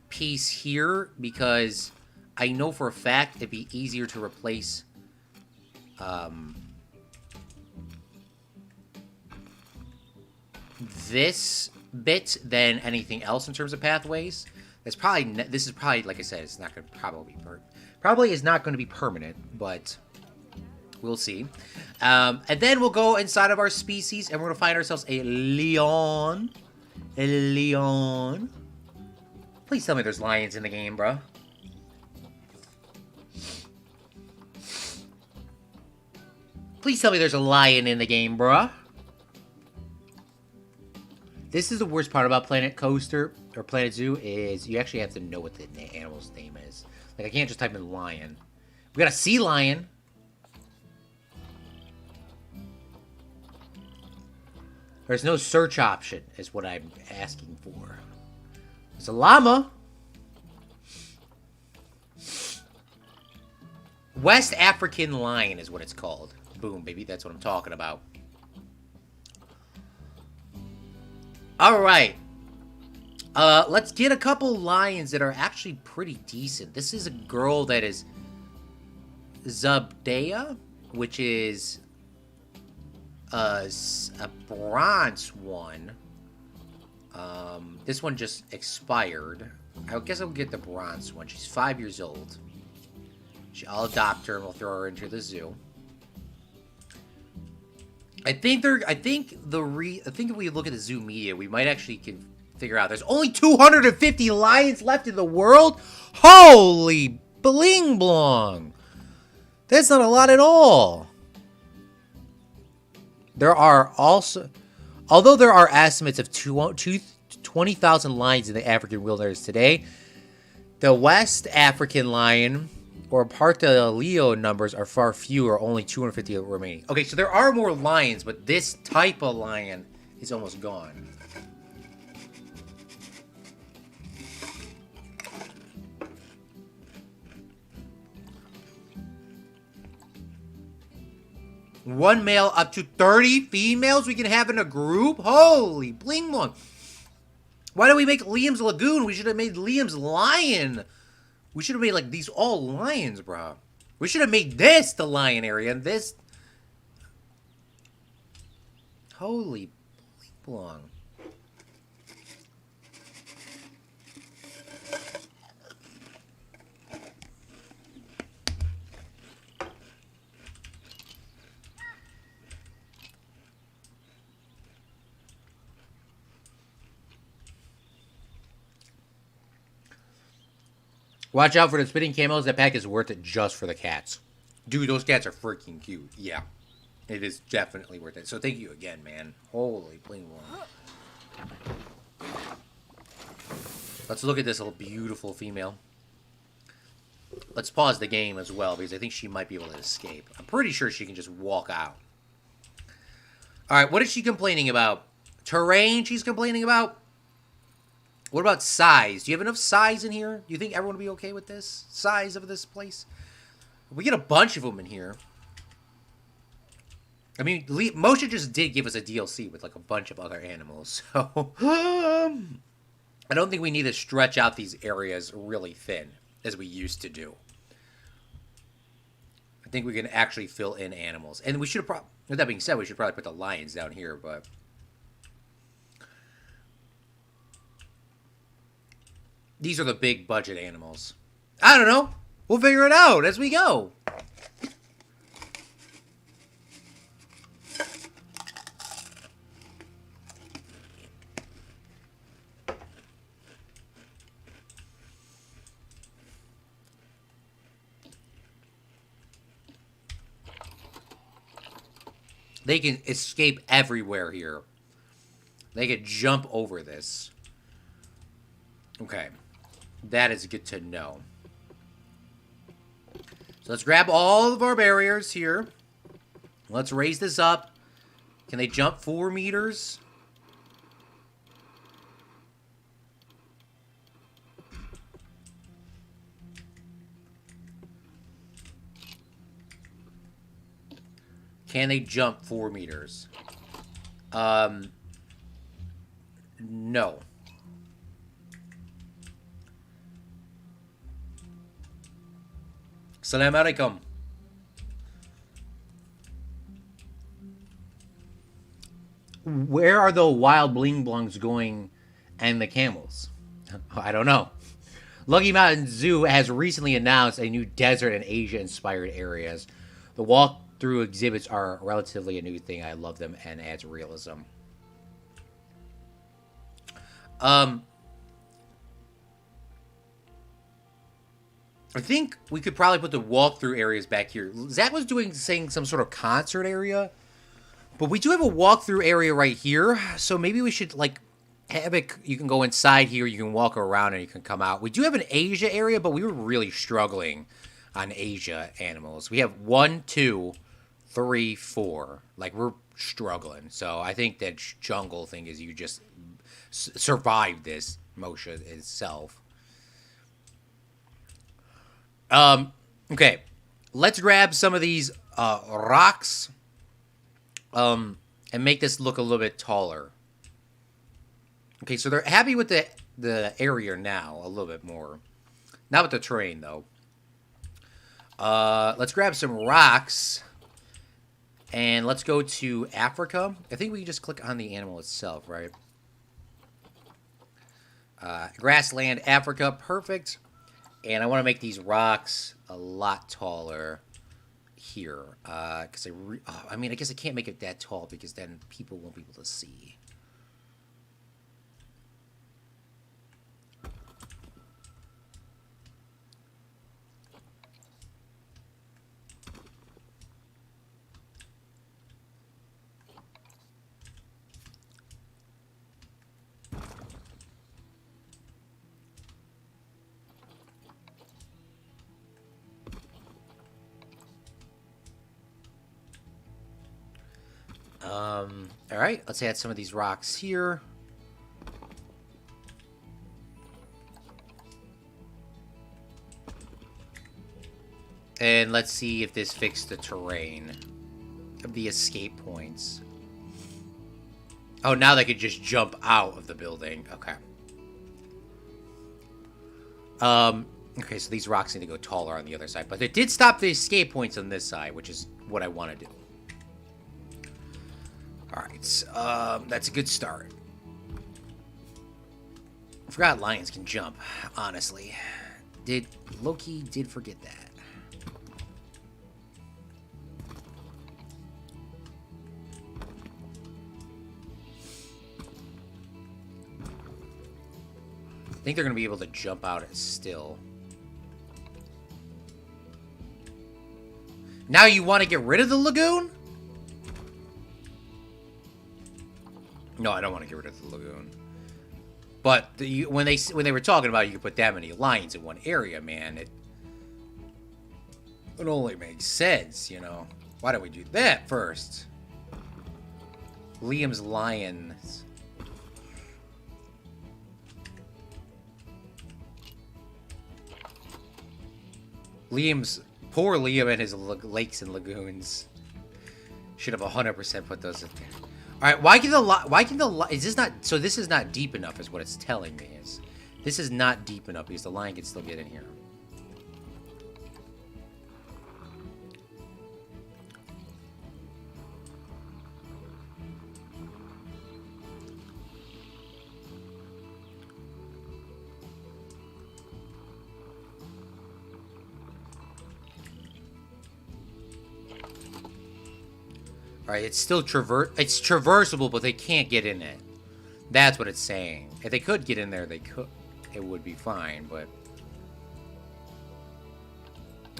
piece here, because I know for a fact it'd be easier to replace this bit than anything else in terms of pathways. This is probably, like I said, it's not going to probably is not going to be permanent, but we'll see. And then we'll go inside of our species, and we're going to find ourselves a lion. A lion. Please tell me there's lions in the game, bro. Please tell me there's a lion in the game, bruh. This is the worst part about Planet Coaster or Planet Zoo, is you actually have to know what the animal's name is. Like, I can't just type in lion. We got a sea lion. There's no search option, is what I'm asking for. There's a llama. West African lion is what it's called. Boom, baby. That's what I'm talking about. Alright. Let's get a couple lions that are actually pretty decent. This is a girl that is Zubdea, which is a bronze one. This one just expired. I guess I'll get the bronze one. She's 5 years old. I'll adopt her and we'll throw her into the zoo. I think if we look at the zoo media, we might actually can figure out there's only 250 lions left in the world. Holy bling blong! That's not a lot at all. There are also, although there are estimates of 20,000 lions in the African wilderness today, the West African lion or Partaleo numbers are far fewer, only 250 remaining. Okay, so there are more lions, but this type of lion is almost gone. One male, up to 30 females we can have in a group? Holy bling blong. Why did we make Liam's Lagoon? We should have made Liam's Lion. We should have made, like, these all lions, bro. We should have made this the lion area and this. Holy bling blong. Watch out for the spitting camels. That pack is worth it just for the cats. Dude, those cats are freaking cute. Yeah. It is definitely worth it. So thank you again, man. Holy bling blong. Let's look at this little beautiful female. Let's pause the game as well, because I think she might be able to escape. I'm pretty sure she can just walk out. Alright, what is she complaining about? Terrain she's complaining about? What about size? Do you have enough size in here? Do you think everyone will be okay with this? Size of this place? We get a bunch of them in here. I mean, Moshe just did give us a DLC with, like, a bunch of other animals. So, I don't think we need to stretch out these areas really thin, as we used to do. I think we can actually fill in animals. And we should have probably, with that being said, we should probably put the lions down here, but these are the big budget animals. I don't know. We'll figure it out as we go. They can escape everywhere here. They can jump over this. Okay. That is good to know. So let's grab all of our barriers here. Let's raise this up. Can they jump 4 meters? Can they jump 4 meters? No. Assalamu alaikum. Where are the wild bling blongs going and the camels? I don't know. Lucky Mountain Zoo has recently announced a new desert and Asia-inspired areas. The walk-through exhibits are relatively a new thing. I love them and adds realism. I think we could probably put the walk-through areas back here. Zach was saying some sort of concert area. But we do have a walkthrough area right here, so maybe we should, like, have it, you can go inside here, you can walk around, and you can come out. We do have an Asia area, but we were really struggling on Asia animals. We have 1, 2, 3, 4. Like, we're struggling. So I think that jungle thing is you just survive this motion itself. Okay. Let's grab some of these rocks. And make this look a little bit taller. Okay, so they're happy with the area now, a little bit more. Not with the terrain, though. Let's grab some rocks. And let's go to Africa. I think we can just click on the animal itself, right? Grassland, Africa, perfect. And I want to make these rocks a lot taller. Here, because I mean, I guess I can't make it that tall because then people won't be able to see. All right, let's add some of these rocks here. And let's see if this fixed the terrain of the escape points. Oh, now they could just jump out of the building. Okay. Okay, so these rocks need to go taller on the other side. But it did stop the escape points on this side, which is what I want to do. Alright, that's a good start. I forgot lions can jump, honestly. Loki did forget that. I think they're going to be able to jump out still. Now you want to get rid of the lagoon? No, I don't want to get rid of the lagoon. But when they were talking about you could put that many lions in one area, man, it only makes sense, you know. Why don't we do that first? Liam's lions. Poor Liam and his lakes and lagoons. Should have 100% put those in there. All right, why can the is this not, so this is not deep enough is what it's telling me is. This is not deep enough because the lion can still get in here. Alright, it's still it's traversable, but they can't get in it. That's what it's saying. If they could get in there, they could. It would be fine, but...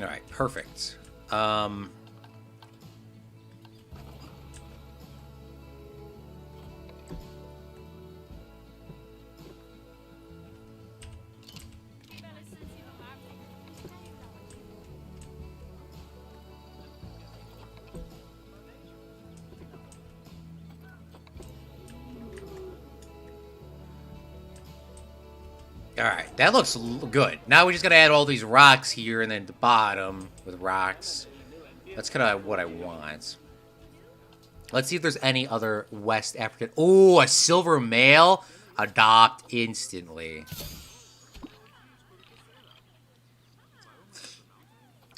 Alright, perfect. Alright, that looks good. Now we just gotta add all these rocks here and then the bottom with rocks. That's kind of what I want. Let's see if there's any other West African... Oh, a silver male? Adopt instantly.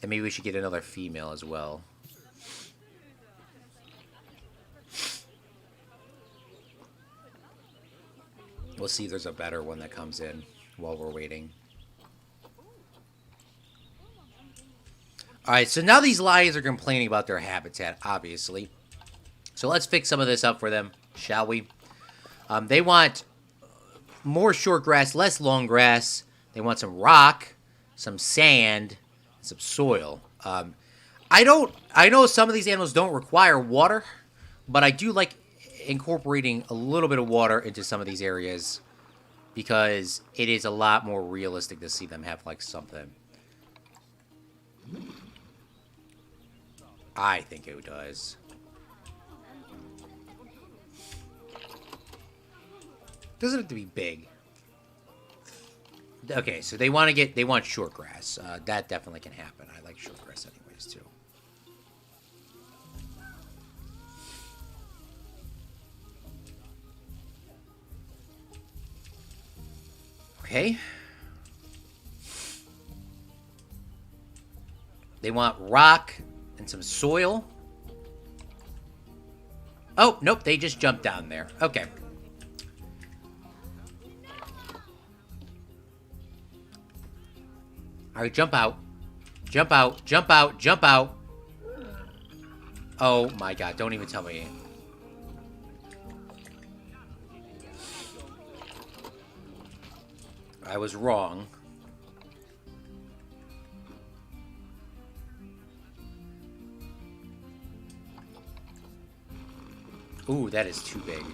And maybe we should get another female as well. We'll see if there's a better one that comes in while we're waiting. Alright, so now these lions are complaining about their habitat, obviously. So let's fix some of this up for them, shall we? They want more short grass, less long grass. They want some rock, some sand, and some soil. I know some of these animals don't require water, but I do like incorporating a little bit of water into some of these areas because it is a lot more realistic to see them have like something. I think it does. Doesn't have to be big. Okay, so they want short grass. That definitely can happen. I like short grass anyways too. Okay. They want rock and some soil. Oh, nope, they just jumped down there. Okay. Alright, jump out. Jump out, jump out, jump out. Oh my god, don't even tell me. I was wrong. Ooh, that is too big.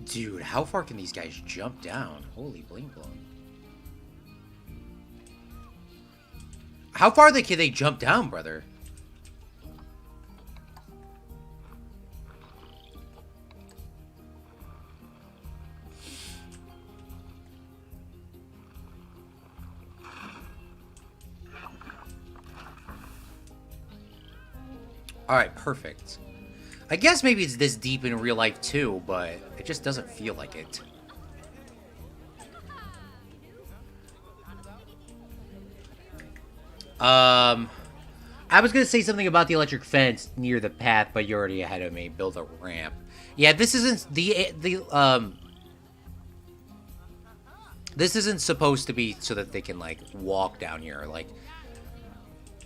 Dude, how far can these guys jump down? Holy bling blong. How far can they jump down, brother? Alright, perfect. I guess maybe it's this deep in real life too, but it just doesn't feel like it. I was gonna say something about the electric fence near the path, but you're already ahead of me. Build a ramp. Yeah, this isn't this isn't supposed to be so that they can like walk down here. Like,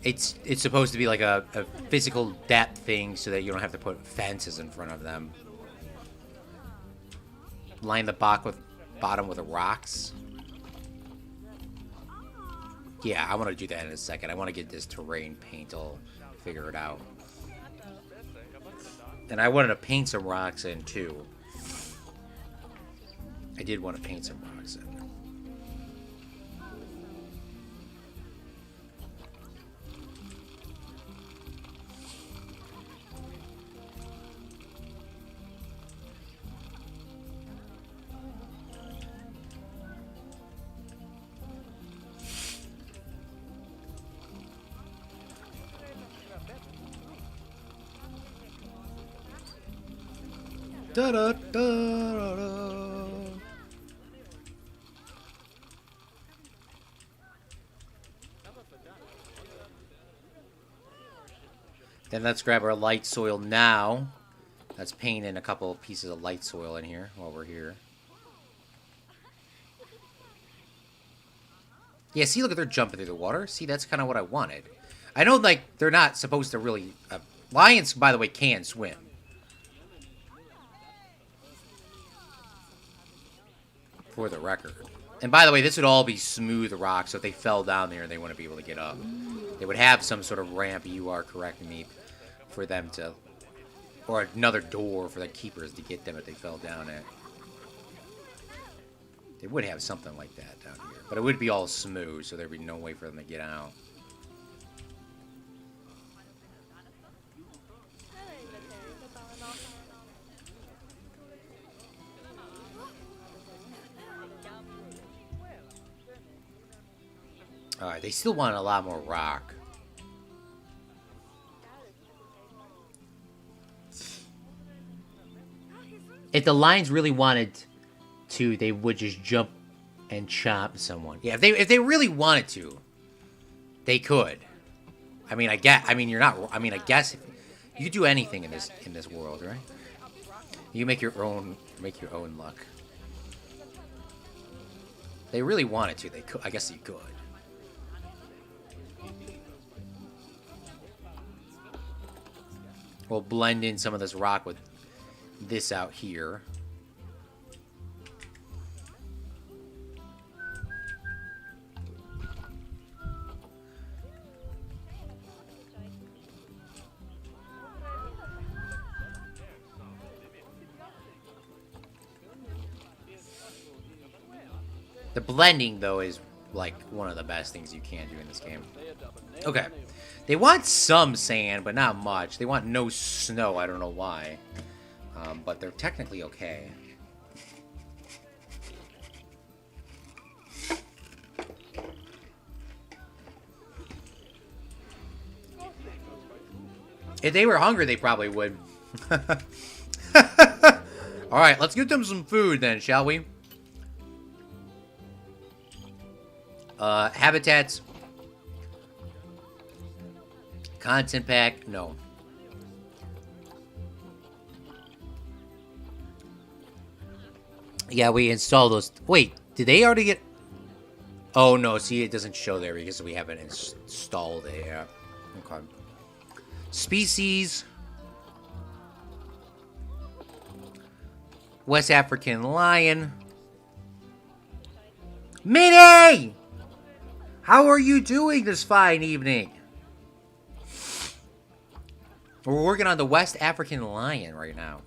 it's supposed to be like a physical depth thing so that you don't have to put fences in front of them. Line the bottom with rocks. Yeah, I want to do that in a second. I want to get this terrain paint all figured out. And I wanted to paint some rocks in too. I did want to paint some rocks in. Da da da da da. Then let's grab our light soil now. Let's paint in a couple of pieces of light soil in here while we're here. Yeah, see, look at they're jumping through the water. See, that's kind of what I wanted. I know, like, they're not supposed to really... lions, by the way, can swim. For the record. And by the way, this would all be smooth rock, so if they fell down there, they wouldn't be able to get up. They would have some sort of ramp, you are correcting me, for them to... or another door for the keepers to get them if they fell down it. They would have something like that down here. But it would be all smooth, so there'd be no way for them to get out. Alright, they still want a lot more rock. If the lions really wanted to, they would just jump and chomp someone. Yeah, if they really wanted to, they could. I mean, I guess you could do anything in this world, right? You make your own luck. They really wanted to, they could. I guess you could. We'll blend in some of this rock with this out here. The blending, though, is like one of the best things you can do in this game. Okay. They want some sand, but not much. They want no snow. I don't know why. But they're technically okay. If they were hungry, they probably would. Alright, let's give them some food then, shall we? Habitats. Content pack, no. Yeah, we installed those. Wait, did they already get... Oh, no, see, it doesn't show there because we haven't installed it. Yeah. Okay. Species. West African lion. Minnie! How are you doing this fine evening? We're working on the West African lion right now.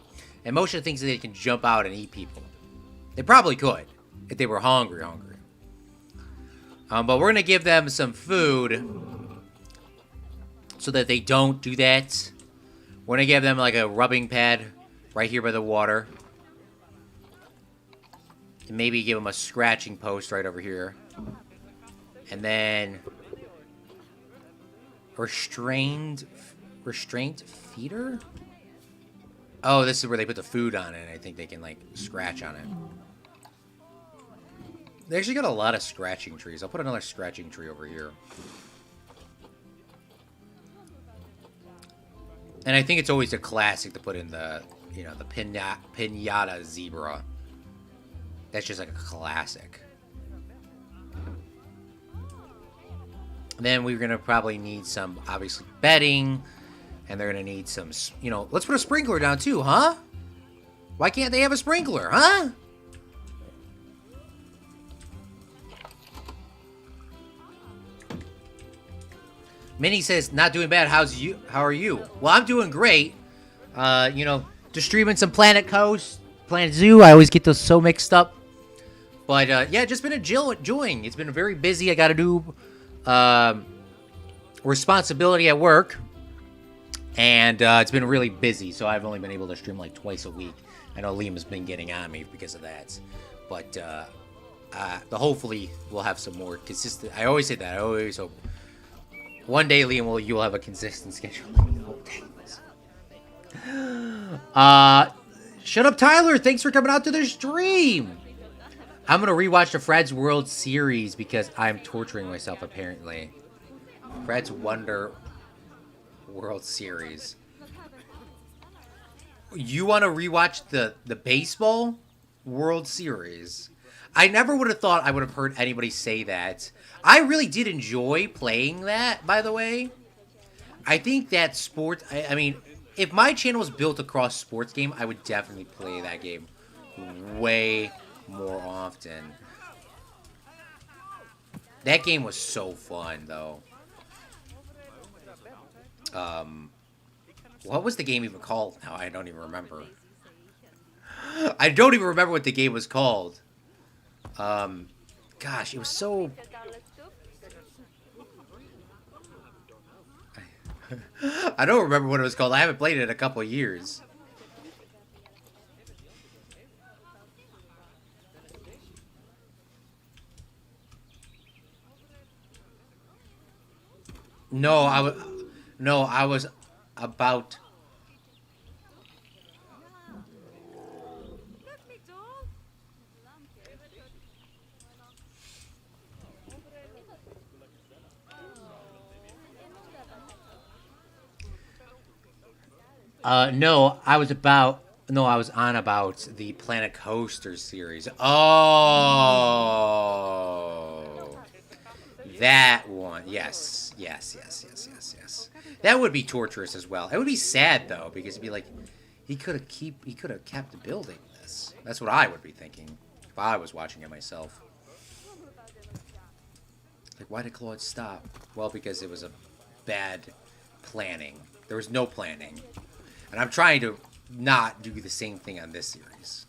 And Moshe thinks that they can jump out and eat people. They probably could, if they were hungry. But we're going to give them some food so that they don't do that. We're going to give them like a rubbing pad right here by the water. And maybe give them a scratching post right over here. And then... Restraint feeder? Oh, this is where they put the food on it. And I think they can, like, scratch on it. They actually got a lot of scratching trees. I'll put another scratching tree over here. And I think it's always a classic to put in the, you know, the pinata zebra. That's just like a classic. And then we're going to probably need some, obviously, bedding. And they're going to need some, you know, let's put a sprinkler down too, huh? Why can't they have a sprinkler, huh? Minnie says, not doing bad. How are you? Well, I'm doing great. You know, just streaming some Planet Coast, Planet Zoo. I always get those so mixed up. But, yeah, just been enjoying. It's been very busy. I got to do responsibility at work. And it's been really busy, so I've only been able to stream like twice a week. I know Liam has been getting on me because of that. But hopefully we'll have some more consistent... I always say that. I always hope... One day, Liam, you'll have a consistent schedule. Shut up, Tyler. Thanks for coming out to the stream. I'm going to rewatch the Fred's World Series because I'm torturing myself, apparently. Fred's Wonder World Series. You want to rewatch the baseball World Series? I never would have thought I would have heard anybody say that. I really did enjoy playing that, by the way. I think that sport... I mean, if my channel was built across sports game, I would definitely play that game way more often. That game was so fun, though. What was the game even called? Now I don't even remember. I don't even remember what the game was called. Gosh, it was so... I don't remember what it was called. I haven't played it in a couple of years. No, I was. No, I was about. No, I was about. No, I was on about the Planet Coaster series. Oh, that one. Yes, yes, yes, yes, yes, yes. That would be torturous as well. It would be sad though because it'd be like he could have kept building this. That's what I would be thinking if I was watching it myself. Like, why did Claude stop? Well, because it was a bad planning. There was no planning. And I'm trying to not do the same thing on this series.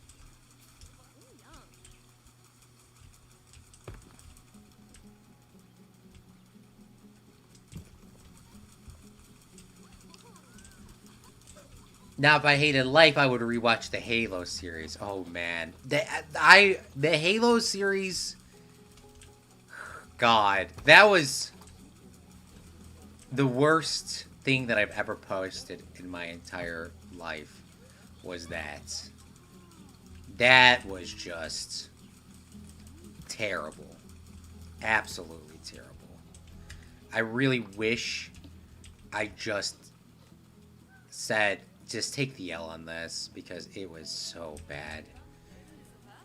Now, if I hated life, I would rewatch the Halo series. Oh man, the Halo series. God, that was the worst thing that I've ever posted in my entire life. Was that? That was just terrible, absolutely terrible. I really wish I just said, just take the L on this because it was so bad.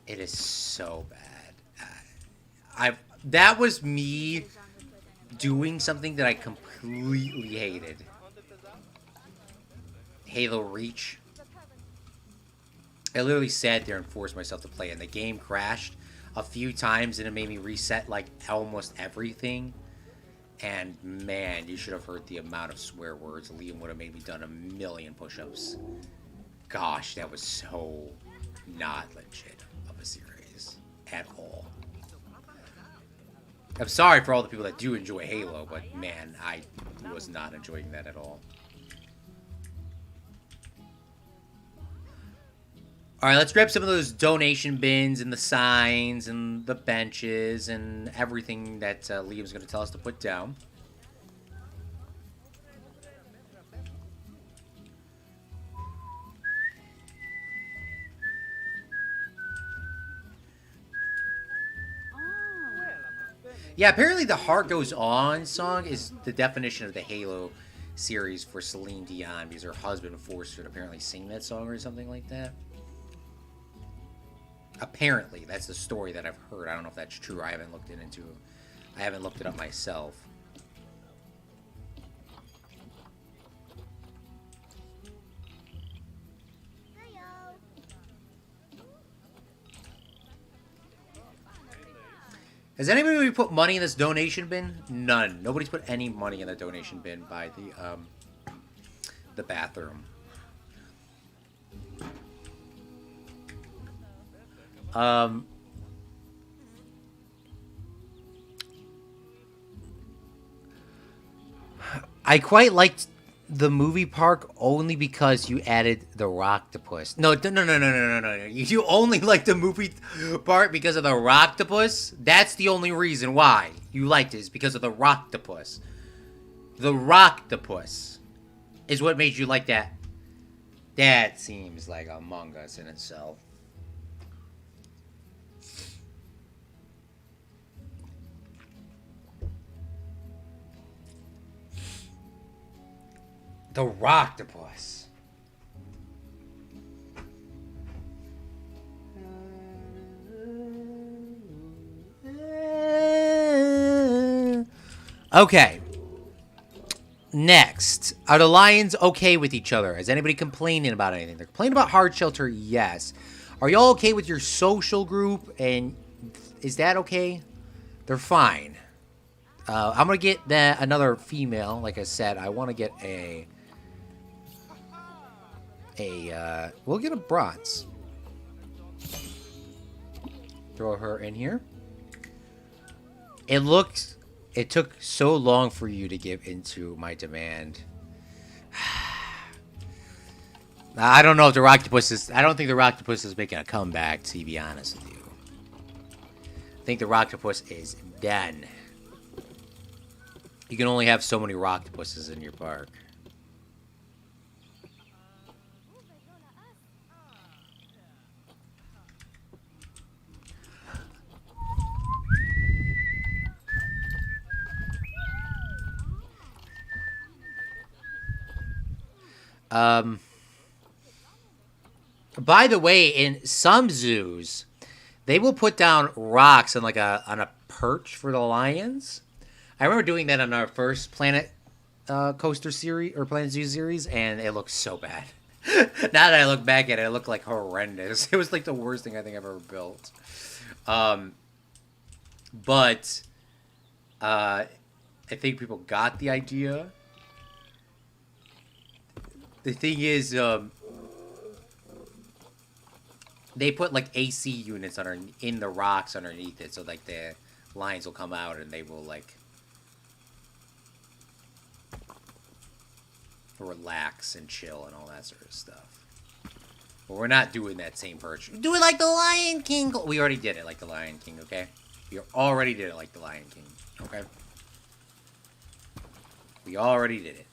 It is so bad. That was me doing something that I completely hated. Halo Reach. I literally sat there and forced myself to play it, and the game crashed a few times, and it made me reset like almost everything. And man, you should have heard the amount of swear words Liam would have made me done a million push-ups. Gosh, that was so not legit of a series at all. I'm sorry for all the people that do enjoy Halo, but man, I was not enjoying that at all. Alright, let's grab some of those donation bins and the signs and the benches and everything that Liam's going to tell us to put down. Yeah, apparently the Heart Goes On song is the definition of the Halo series for Celine Dion because her husband forced her to apparently sing that song or something like that. Apparently, that's the story that I've heard. I don't know if that's true. I haven't looked it up myself. Has anybody put money in this donation bin? None. Nobody's put any money in the donation bin by the bathroom. I quite liked the movie park only because you added the Rocktopus. No. You only like the movie park because of the Rocktopus? That's the only reason why you liked it, is because of the Rocktopus. The Rocktopus is what made you like that. That seems like Among Us in itself. The Rocktopus. Okay. Next. Are the lions okay with each other? Is anybody complaining about anything? They're complaining about Hard Shelter, yes. Are y'all okay with your social group? And is that okay? They're fine. I'm going to get another female. Like I said, I want to get we'll get a bronze. Throw her in here. It took so long for you to give into my demand. I don't know if the Rocktopus is... I don't think the Rocktopus is making a comeback, to be honest with you. I think the Rocktopus is done. You can only have so many octopuses in your park. By the way, in some zoos, they will put down rocks on on a perch for the lions. I remember doing that on our first Planet Coaster series or Planet Zoo series, and it looked so bad. Now that I look back at it, it looked like horrendous. It was like the worst thing I think I've ever built. But I think people got the idea. The thing is, they put like AC units in the rocks underneath it, so like the lines will come out and they will like relax and chill and all that sort of stuff. But we're not doing that same perch. Do it like the Lion King. We already did it like the Lion King, okay? We already did it like the Lion King, okay? We already did it.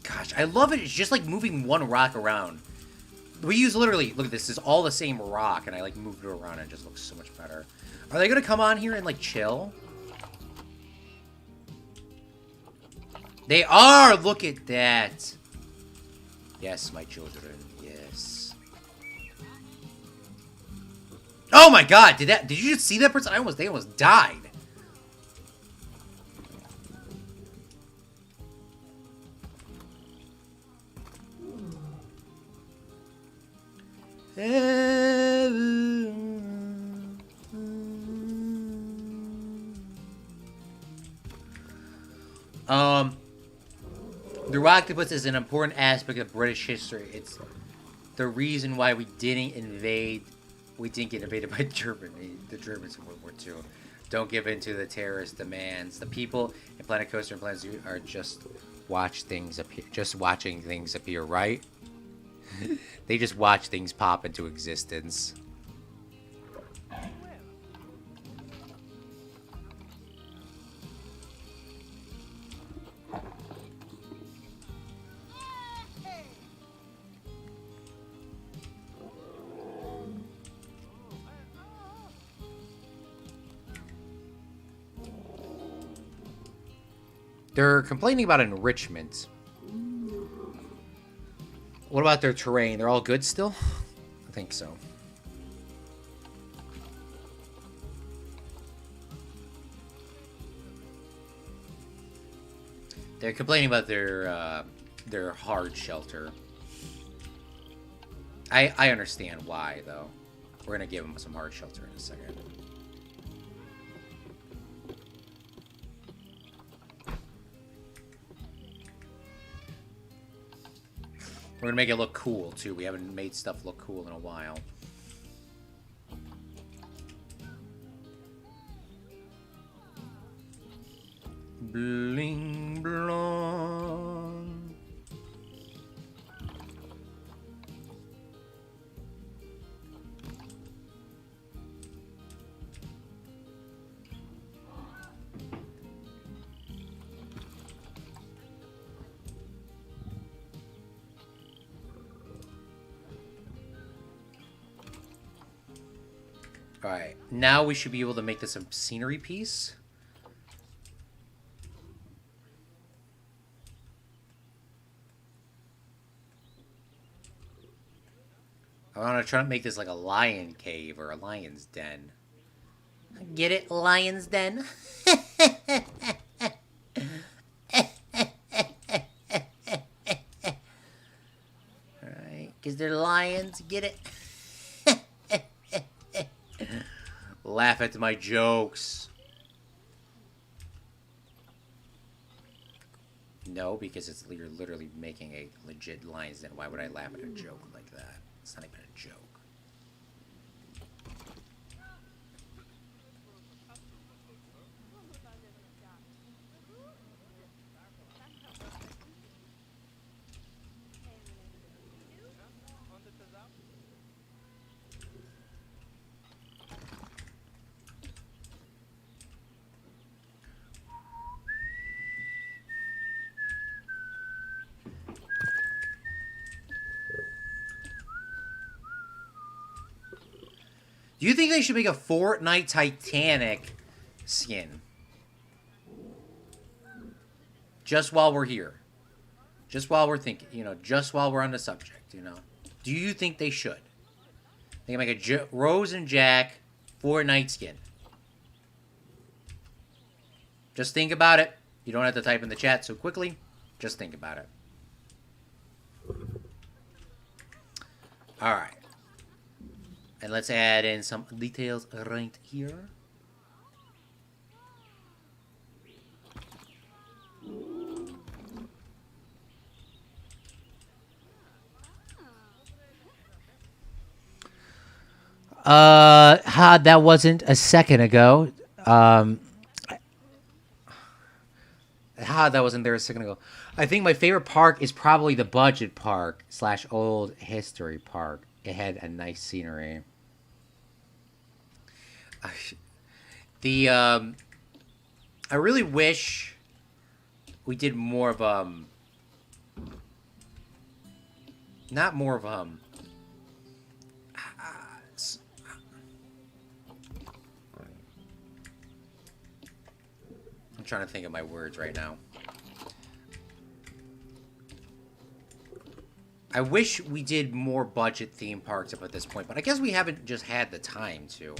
Gosh, I love it. It's just like moving one rock around. We use literally, look at this, is all the same rock, and I like moved it around and it just looks so much better. Are they gonna come on here and like chill? They are! Look at that! Yes, my children, yes. Oh my god, did you just see that person? They almost died. The octopus is an important aspect of British history. It's the reason why we didn't get invaded by Germany, the Germans in World War II. Don't give in to the terrorist demands. The people in Planet Coaster and Planet Zoo are just watching things appear, right? They just watch things pop into existence. They're complaining about enrichment. What about their terrain? They're all good still? I think so. They're complaining about their hard shelter. I understand why, though. We're gonna give them some hard shelter in a second. We're gonna make it look cool, too. We haven't made stuff look cool in a while. Bling blong. Alright, now we should be able to make this a scenery piece. I want to try to make this like a lion cave or a lion's den. Get it? Lion's den? Alright, because they're lions. Get it? Laugh at my jokes. No, because you're literally making a legit lion's den. Why would I laugh at a joke like that? It's not even a joke. Do you think they should make a Fortnite Titanic skin? Just while we're here. Just while we're thinking, you know, just while we're on the subject, you know. Do you think they should? They can make a Rose and Jack Fortnite skin. Just think about it. You don't have to type in the chat so quickly. Just think about it. Alright. And let's add in some details right here. That wasn't a second ago. That wasn't there a second ago. I think my favorite park is probably the budget park / old history park. It had a nice scenery. I really wish we did more of not more of I'm trying to think of my words right now. I wish we did more budget theme parks up at this point, but I guess we haven't just had the time to.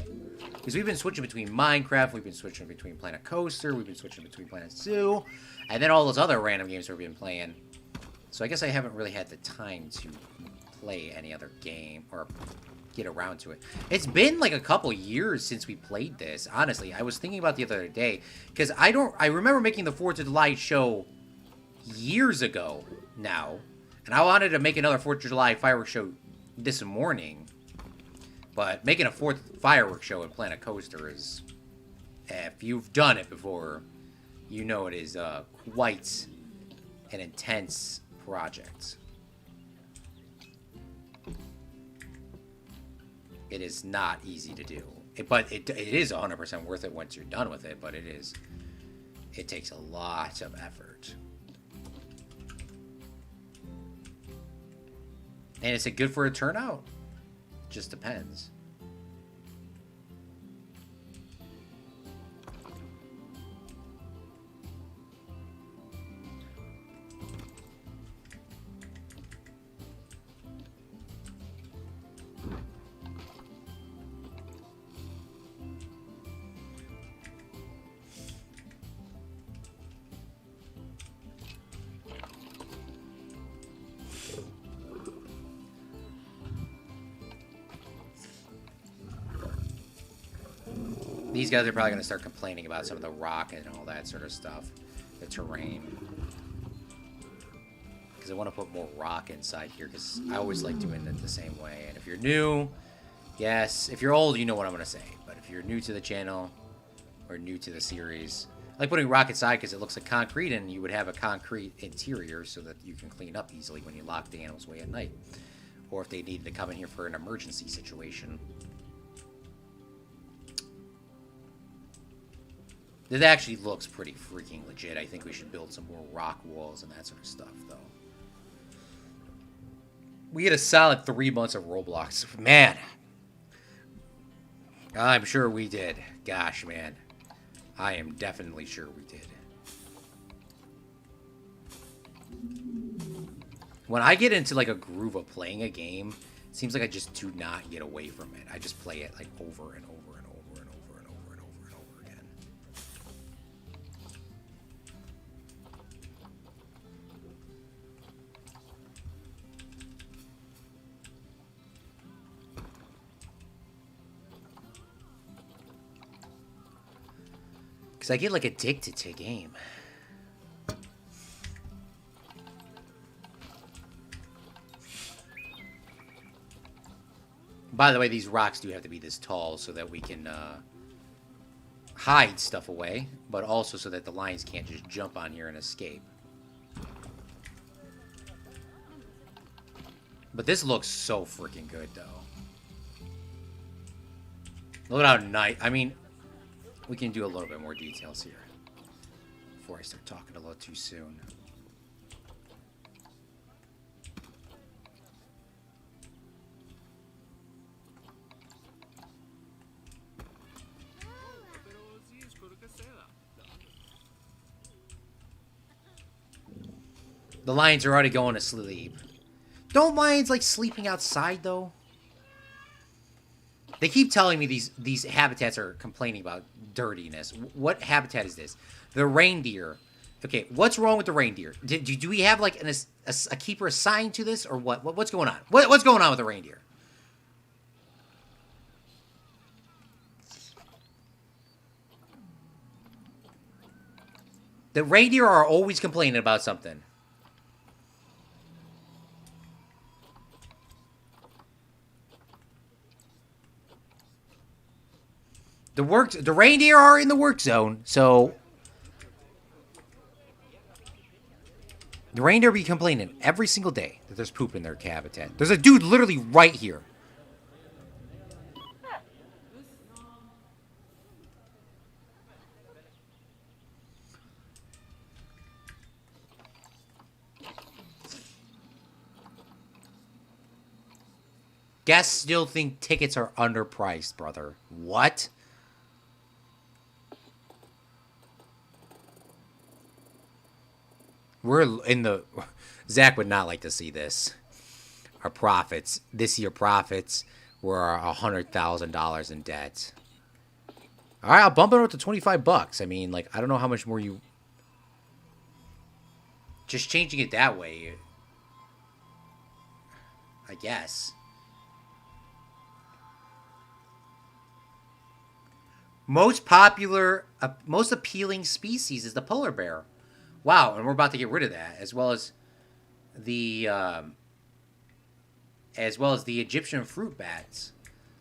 Because we've been switching between Minecraft, we've been switching between Planet Coaster, we've been switching between Planet Zoo, and then all those other random games we've been playing. So I guess I haven't really had the time to play any other game, or get around to it. It's been like a couple years since we played this, honestly. I was thinking about the other day, because I remember making the 4th of July show years ago now. And I wanted to make another 4th of July fireworks show this morning. But making a 4th fireworks show in Planet Coaster is... if you've done it before, you know it is quite an intense project. It is not easy to do. But it is 100% worth it once you're done with it, but it takes a lot of effort. And is it good for a turnout? Just depends. These guys are probably going to start complaining about some of the rock and all that sort of stuff. The terrain. Because I want to put more rock inside here, because I always like doing it the same way. And if you're new, yes. If you're old, you know what I'm going to say. But if you're new to the channel, or new to the series, I like putting rock inside because it looks like concrete, and you would have a concrete interior so that you can clean up easily when you lock the animals away at night. Or if they needed to come in here for an emergency situation. It actually looks pretty freaking legit. I think we should build some more rock walls and that sort of stuff, though. We had a solid 3 months of Roblox. Man. I'm sure we did. Gosh, man. I am definitely sure we did. When I get into, like, a groove of playing a game, it seems like I just do not get away from it. I just play it, like, over and over. Because I get, like, addicted to a game. By the way, these rocks do have to be this tall so that we can hide stuff away, but also so that the lions can't just jump on here and escape. But this looks so freaking good, though. Look at how nice. I mean... we can do a little bit more details here before I start talking a little too soon. The lions are already going to sleep. Don't lions like sleeping outside, though? They keep telling me these habitats are complaining about dirtiness. What habitat is this? The reindeer. Okay, what's wrong with the reindeer? Do we have like a keeper assigned to this, or what? What's going on? What's going on with the reindeer? The reindeer are always complaining about something. The reindeer are in the work zone, so the reindeer be complaining every single day that there's poop in their habitat. There's a dude literally right here. Guests still think tickets are underpriced, brother. What? We're in the... Zach would not like to see this. Our profits, this year profits, were $100,000 in debt. All right, I'll bump it up to $25. I mean, like, I don't know how much more you... Just changing it that way, I guess. Most popular, most appealing species is the polar bear. Wow, and we're about to get rid of that, as well as the Egyptian fruit bats.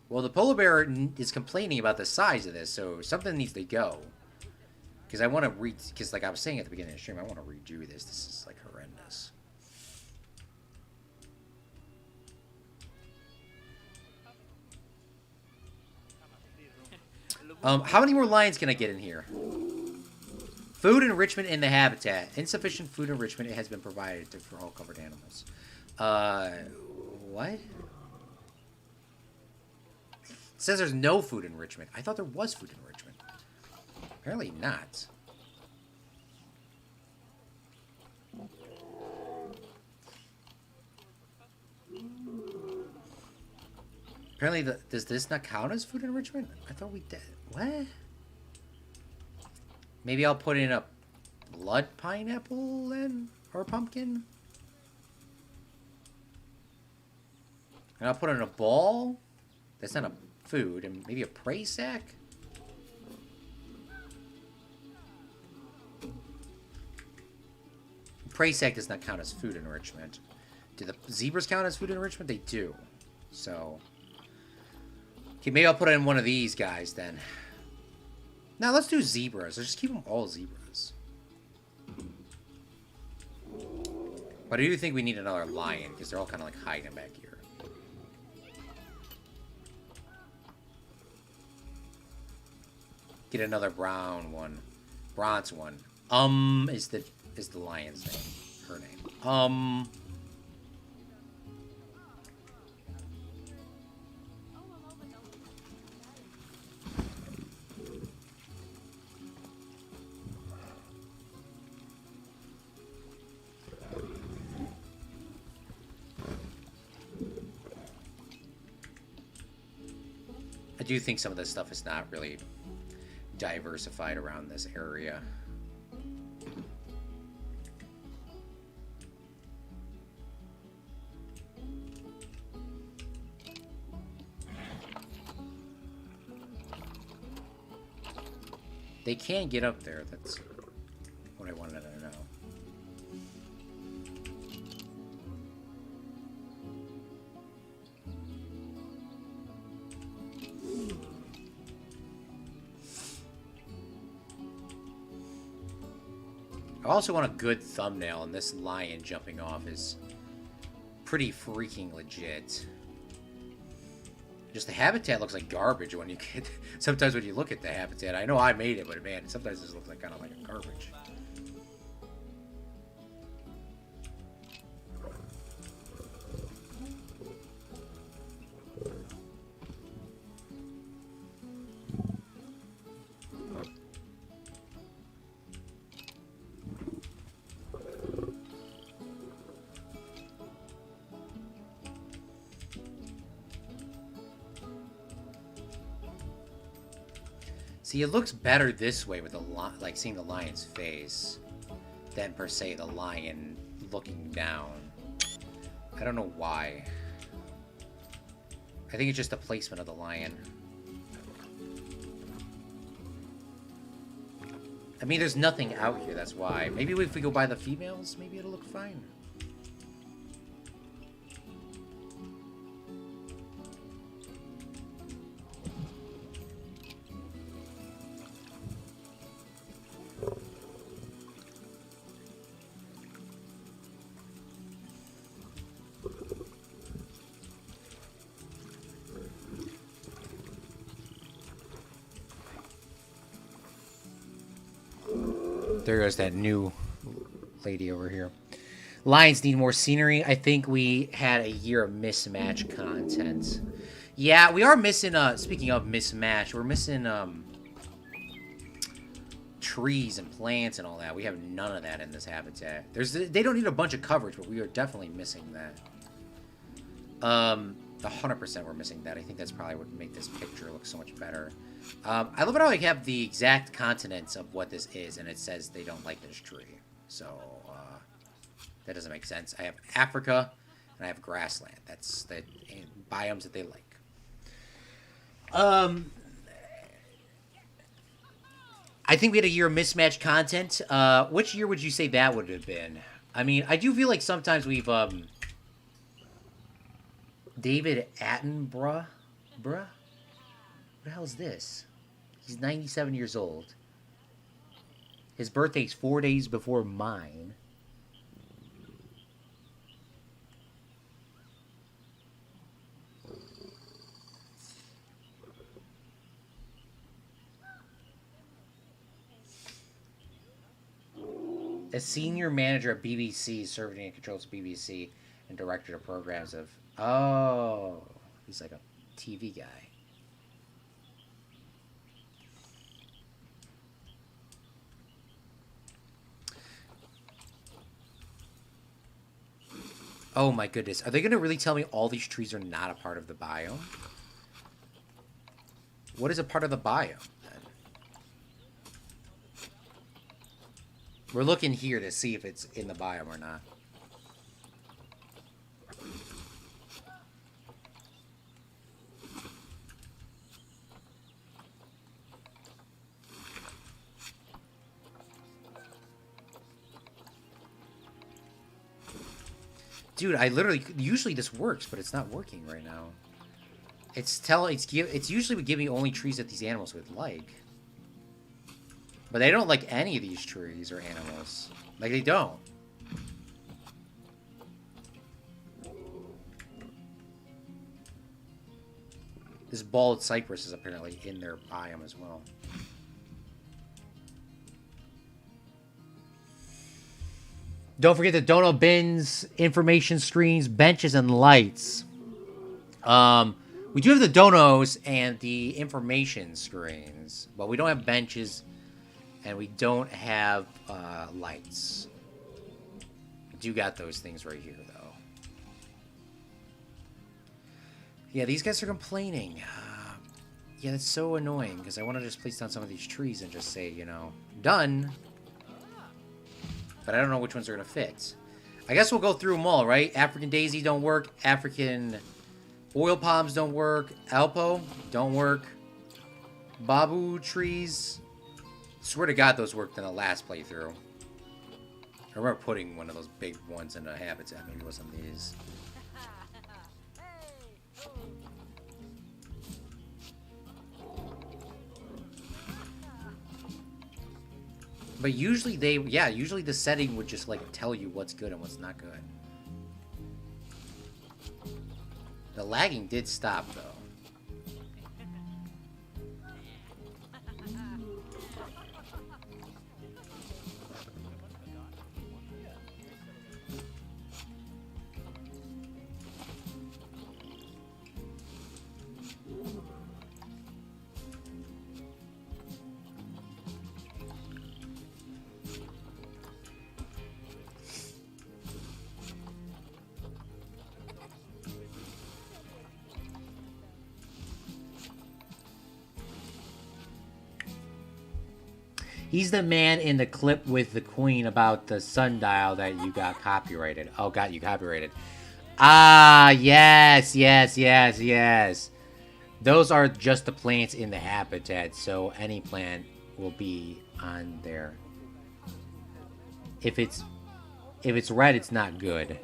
Well, the polar bear is complaining about the size of this, so something needs to go. Because I want to because like I was saying at the beginning of the stream, I want to redo this. This is like horrendous. How many more lions can I get in here? Food enrichment in the habitat. Insufficient food enrichment has been provided for all covered animals. What? It says there's no food enrichment. I thought there was food enrichment. Apparently not. Apparently, does this not count as food enrichment? I thought we did. What? Maybe I'll put in a blood pineapple then? Or a pumpkin? And I'll put in a ball? That's not a food. And maybe a prey sack? Prey sack does not count as food enrichment. Do the zebras count as food enrichment? They do. So... Okay, maybe I'll put in one of these guys then. Now let's do zebras. Let's just keep them all zebras. But I do think we need another lion because they're all kind of like hiding back here. Get another brown one, bronze one. Is the lion's name? Her name. I do think some of this stuff is not really diversified around this area. They can get up there. That's what I wanted to know. I also want a good thumbnail, and this lion jumping off is pretty freaking legit. Just the habitat looks like garbage when you get... Sometimes when you look at the habitat, I know I made it, but man, sometimes this looks like kind of like a garbage. See, it looks better this way with the like seeing the lion's face than per se the lion looking down. I don't know why. I think it's just the placement of the lion. I mean, there's nothing out here, that's why. Maybe if we go by the females, maybe it'll look fine. There goes that new lady over here. Lions need more scenery. I think we had a year of mismatch content. Yeah, we are missing, speaking of mismatch, we're missing, trees and plants and all that. We have none of that in this habitat. They don't need a bunch of coverage, but we are definitely missing that. 100% we're missing that. I think that's probably what would make this picture look so much better. I love it how I have the exact continents of what this is, and it says they don't like this tree. So, that doesn't make sense. I have Africa, and I have grassland. That's the biomes that they like. I think we had a year of mismatched content. Which year would you say that would have been? I mean, I do feel like sometimes we've, David Attenborough? Bruh? What the hell is this? He's 97 years old. His birthday's 4 days before mine. A senior manager at BBC, serving and controls BBC, and director of programs of... Oh, he's like a TV guy. Oh my goodness. Are they going to really tell me all these trees are not a part of the biome? What is a part of the biome, then? We're looking here to see if it's in the biome or not. Dude, I literally... Usually this works, but it's not working right now. It's usually would give me only trees that these animals would like. But they don't like any of these trees or animals. Like, they don't. This bald cypress is apparently in their biome as well. Don't forget the dono bins, information screens, benches, and lights. We do have the donos and the information screens, but we don't have benches, and we don't have lights. We do got those things right here, though. Yeah, these guys are complaining. Yeah, that's so annoying, because I want to just place down some of these trees and just say, you know, done. But I don't know which ones are going to fit. I guess we'll go through them all, right? African daisy don't work. African oil palms don't work. Alpo don't work. Babu trees. Swear to God, those worked in the last playthrough. I remember putting one of those big ones in a habitat. Maybe it wasn't these. But usually usually the setting would just, like, tell you what's good and what's not good. The lagging did stop, though. He's the man in the clip with the queen about the sundial that you got copyrighted. Oh, got you copyrighted. Ah, yes, yes, yes, yes. Those are just the plants in the habitat, so any plant will be on there. If it's red, it's not good.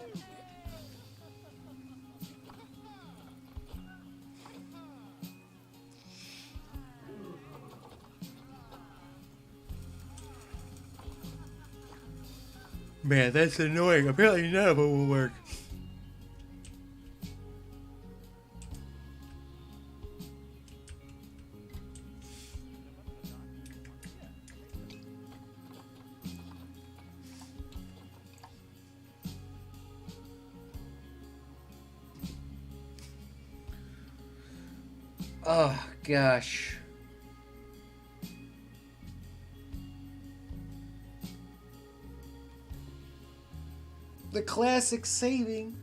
Man, that's annoying. Apparently none of it will work. Oh, gosh. The classic saving.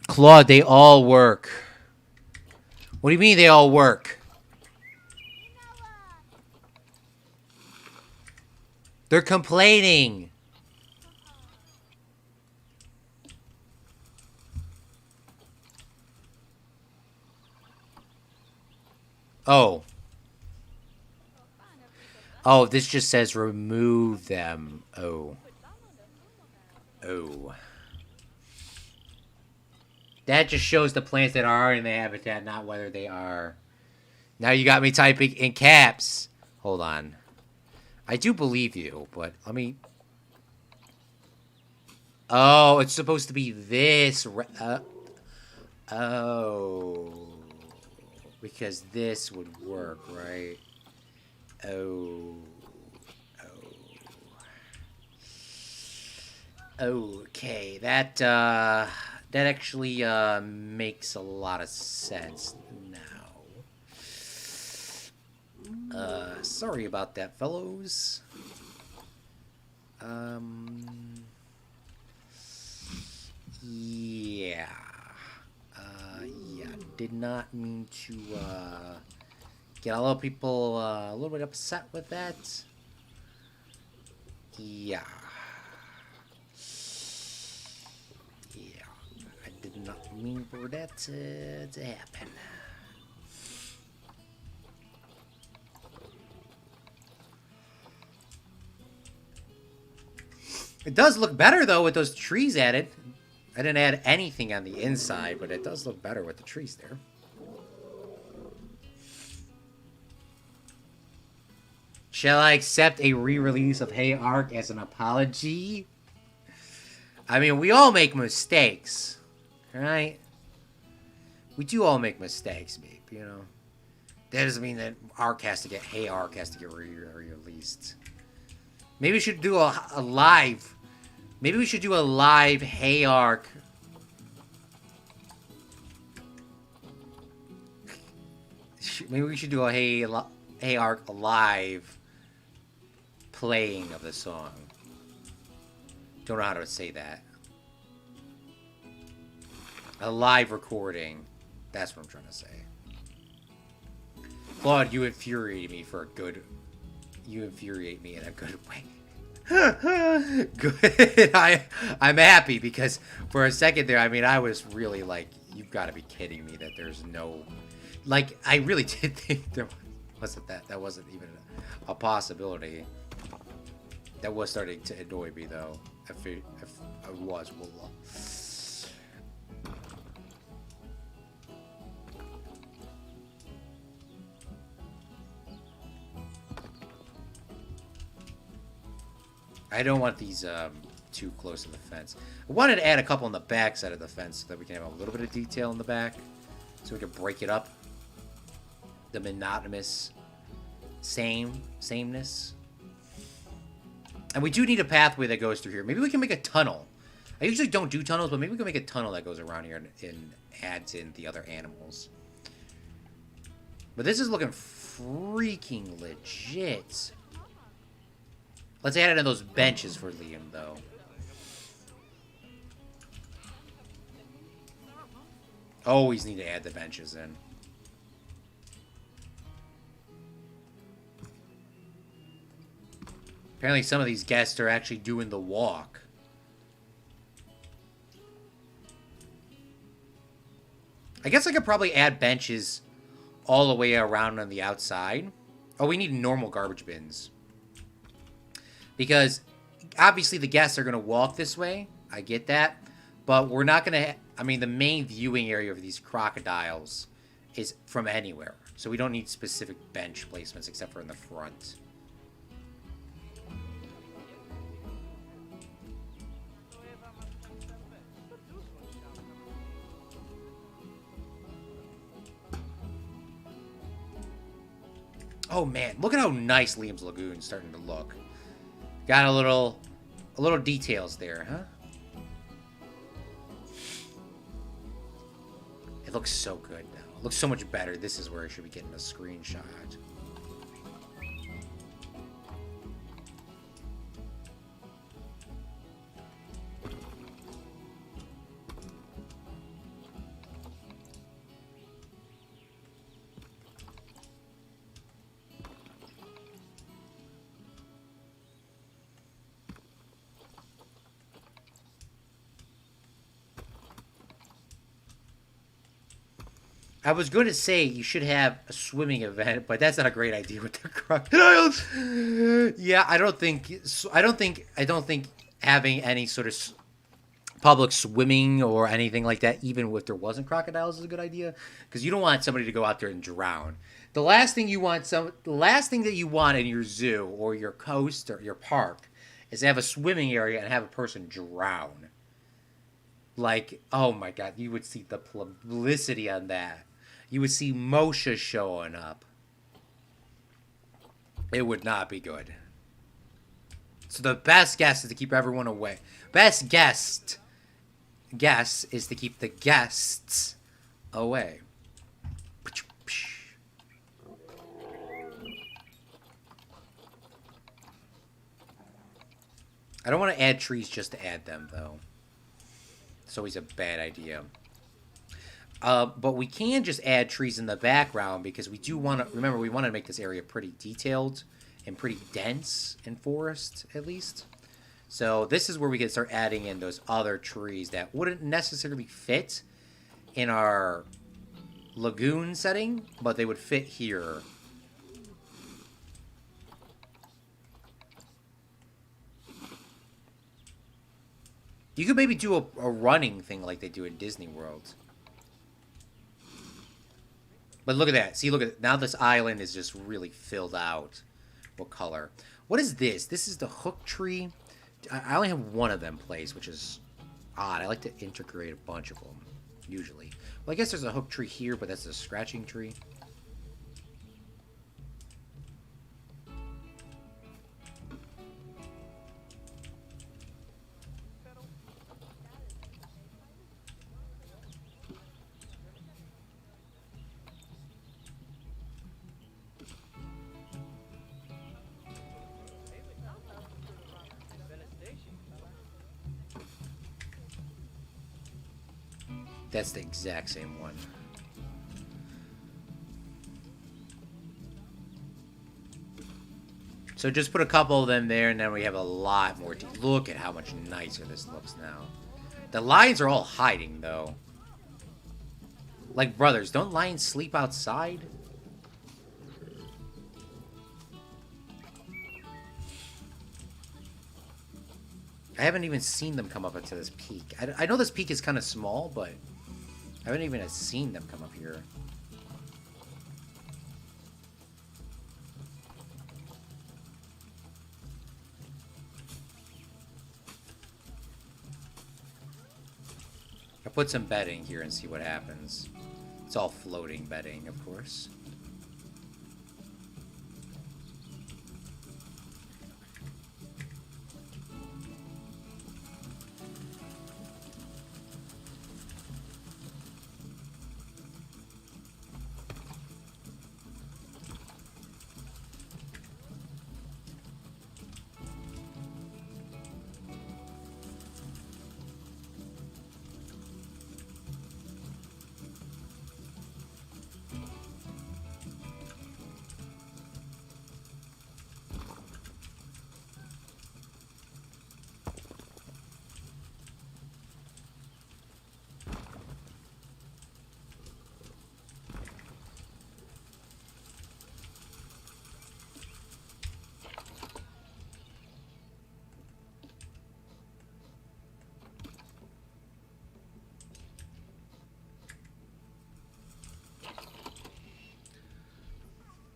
Claude, they all work. What do you mean they all work? They're complaining. Oh. Oh, this just says remove them. Oh. Oh. That just shows the plants that are in the habitat, not whether they are. Now you got me typing in caps. Hold on. I do believe you, but let me... Oh, it's supposed to be this. Oh. Because this would work, right? Oh. Okay, that actually makes a lot of sense now. Sorry about that, fellows. Yeah. Yeah, did not mean to, get a lot of people, a little bit upset with that. Yeah. Yeah, I did not mean for that to happen. It does look better, though, with those trees added. I didn't add anything on the inside, but it does look better with the trees there. Shall I accept a re-release of Hey Ark as an apology? I mean, we all make mistakes, right? We do all make mistakes, babe, you know? That doesn't mean that Hey Ark has to get re-released. Maybe we should do a live... Maybe we should do a live Hey Ark. Maybe we should do a Hey Ark live playing of the song. Don't know how to say that. A live recording. That's what I'm trying to say. Claude, you infuriate me for a good... You infuriate me in a good way. Good. I'm happy because for a second there, I mean, I was really like, you've got to be kidding me that there's no... Like, I really did think there wasn't that. That wasn't even a possibility. That was starting to annoy me, though. If I was, well, I don't want these too close to the fence. I wanted to add a couple on the back side of the fence so that we can have a little bit of detail in the back, so we can break it up. The monotonous sameness. And we do need a pathway that goes through here. Maybe we can make a tunnel. I usually don't do tunnels, but maybe we can make a tunnel that goes around here and adds in the other animals. But this is looking freaking legit. Let's add it in those benches for Liam, though. Always need to add the benches in. Apparently some of these guests are actually doing the walk. I guess I could probably add benches all the way around on the outside. Oh, we need normal garbage bins. Because obviously the guests are going to walk this way. I get that. But we're not going to... I mean, the main viewing area of these crocodiles is from anywhere. So we don't need specific bench placements except for in the front. Oh man, look at how nice Liam's Lagoon's starting to look. Got a little details there, huh? It looks so good now. It looks so much better. This is where I should be getting a screenshot. I was going to say you should have a swimming event, but that's not a great idea with the crocodiles. Yeah, I don't think having any sort of public swimming or anything like that, even if there wasn't crocodiles, is a good idea, because you don't want somebody to go out there and drown. The last thing that you want in your zoo or your coast or your park is to have a swimming area and have a person drown. Like, oh my god, you would see the publicity on that. You would see Moshe showing up. It would not be good. So the best guess is to keep everyone away. Best guess is to keep the guests away. I don't want to add trees just to add them, though. It's always a bad idea. But we can just add trees in the background because we do want to... Remember, we want to make this area pretty detailed and pretty dense in forest, at least. So this is where we can start adding in those other trees that wouldn't necessarily fit in our lagoon setting, but they would fit here. You could maybe do a running thing like they do in Disney World. But look at that. See, look at now this island is just really filled out. What color? What is this? This is the hook tree. I only have one of them placed, which is odd. I like to integrate a bunch of them, usually. Well, I guess there's a hook tree here, but that's a scratching tree. That's the exact same one. So just put a couple of them there, and then we have a lot more. Look at how much nicer this looks now. The lions are all hiding, though. Like, brothers, don't lions sleep outside? I haven't even seen them come up into this peak. I know this peak is kind of small, but I haven't even seen them come up here. I'll put some bedding here and see what happens. It's all floating bedding, of course.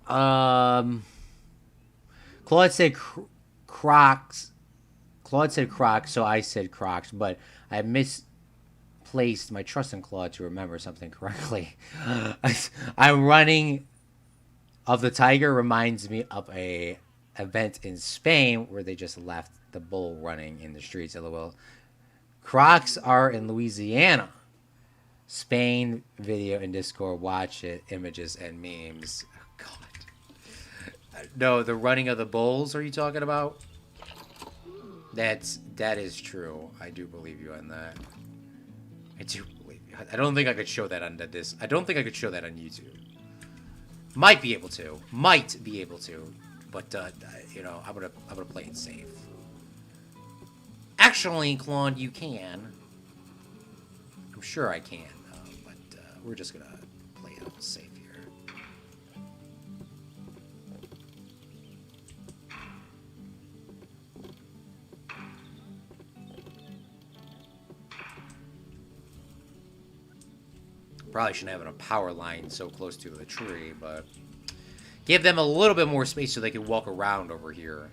Um, Claude said Crocs. Claude said Crocs, so I said Crocs, but I misplaced my trust in Claude to remember something correctly. I'm running of the Tiger reminds me of a event in Spain where they just left the bull running in the streets. LOL. Crocs are in Louisiana. Spain video in Discord. Watch it. Images and memes. Oh, God. No, the running of the bulls. Are you talking about? That is true. I do believe you on that. I do believe you. I don't think I could show that on this. I don't think I could show that on YouTube. Might be able to. Might be able to. But you know, I'm gonna play it safe. Actually, Claude, you can. I'm sure I can. But we're just gonna play it safe here. Probably shouldn't have a power line so close to the tree, but give them a little bit more space so they can walk around over here.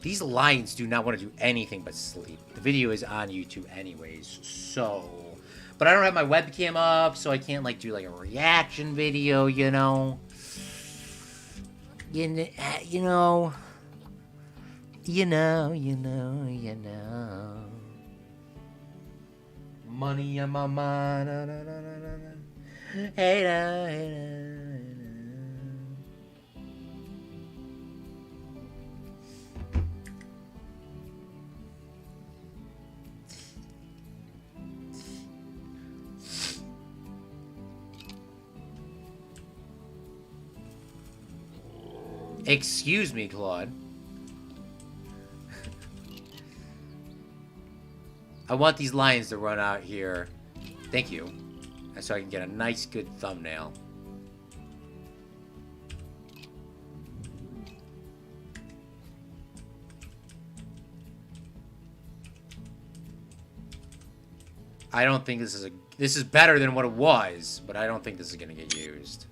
These lions do not want to do anything but sleep. The video is on YouTube anyways, so... But I don't have my webcam up, so I can't, like, do, like, a reaction video, you know? You know... Money on my mind. Hey, excuse me, Claude. I want these lions to run out here. Thank you. And so I can get a nice, good thumbnail. I don't think this is a... This is better than what it was, but I don't think this is going to get used.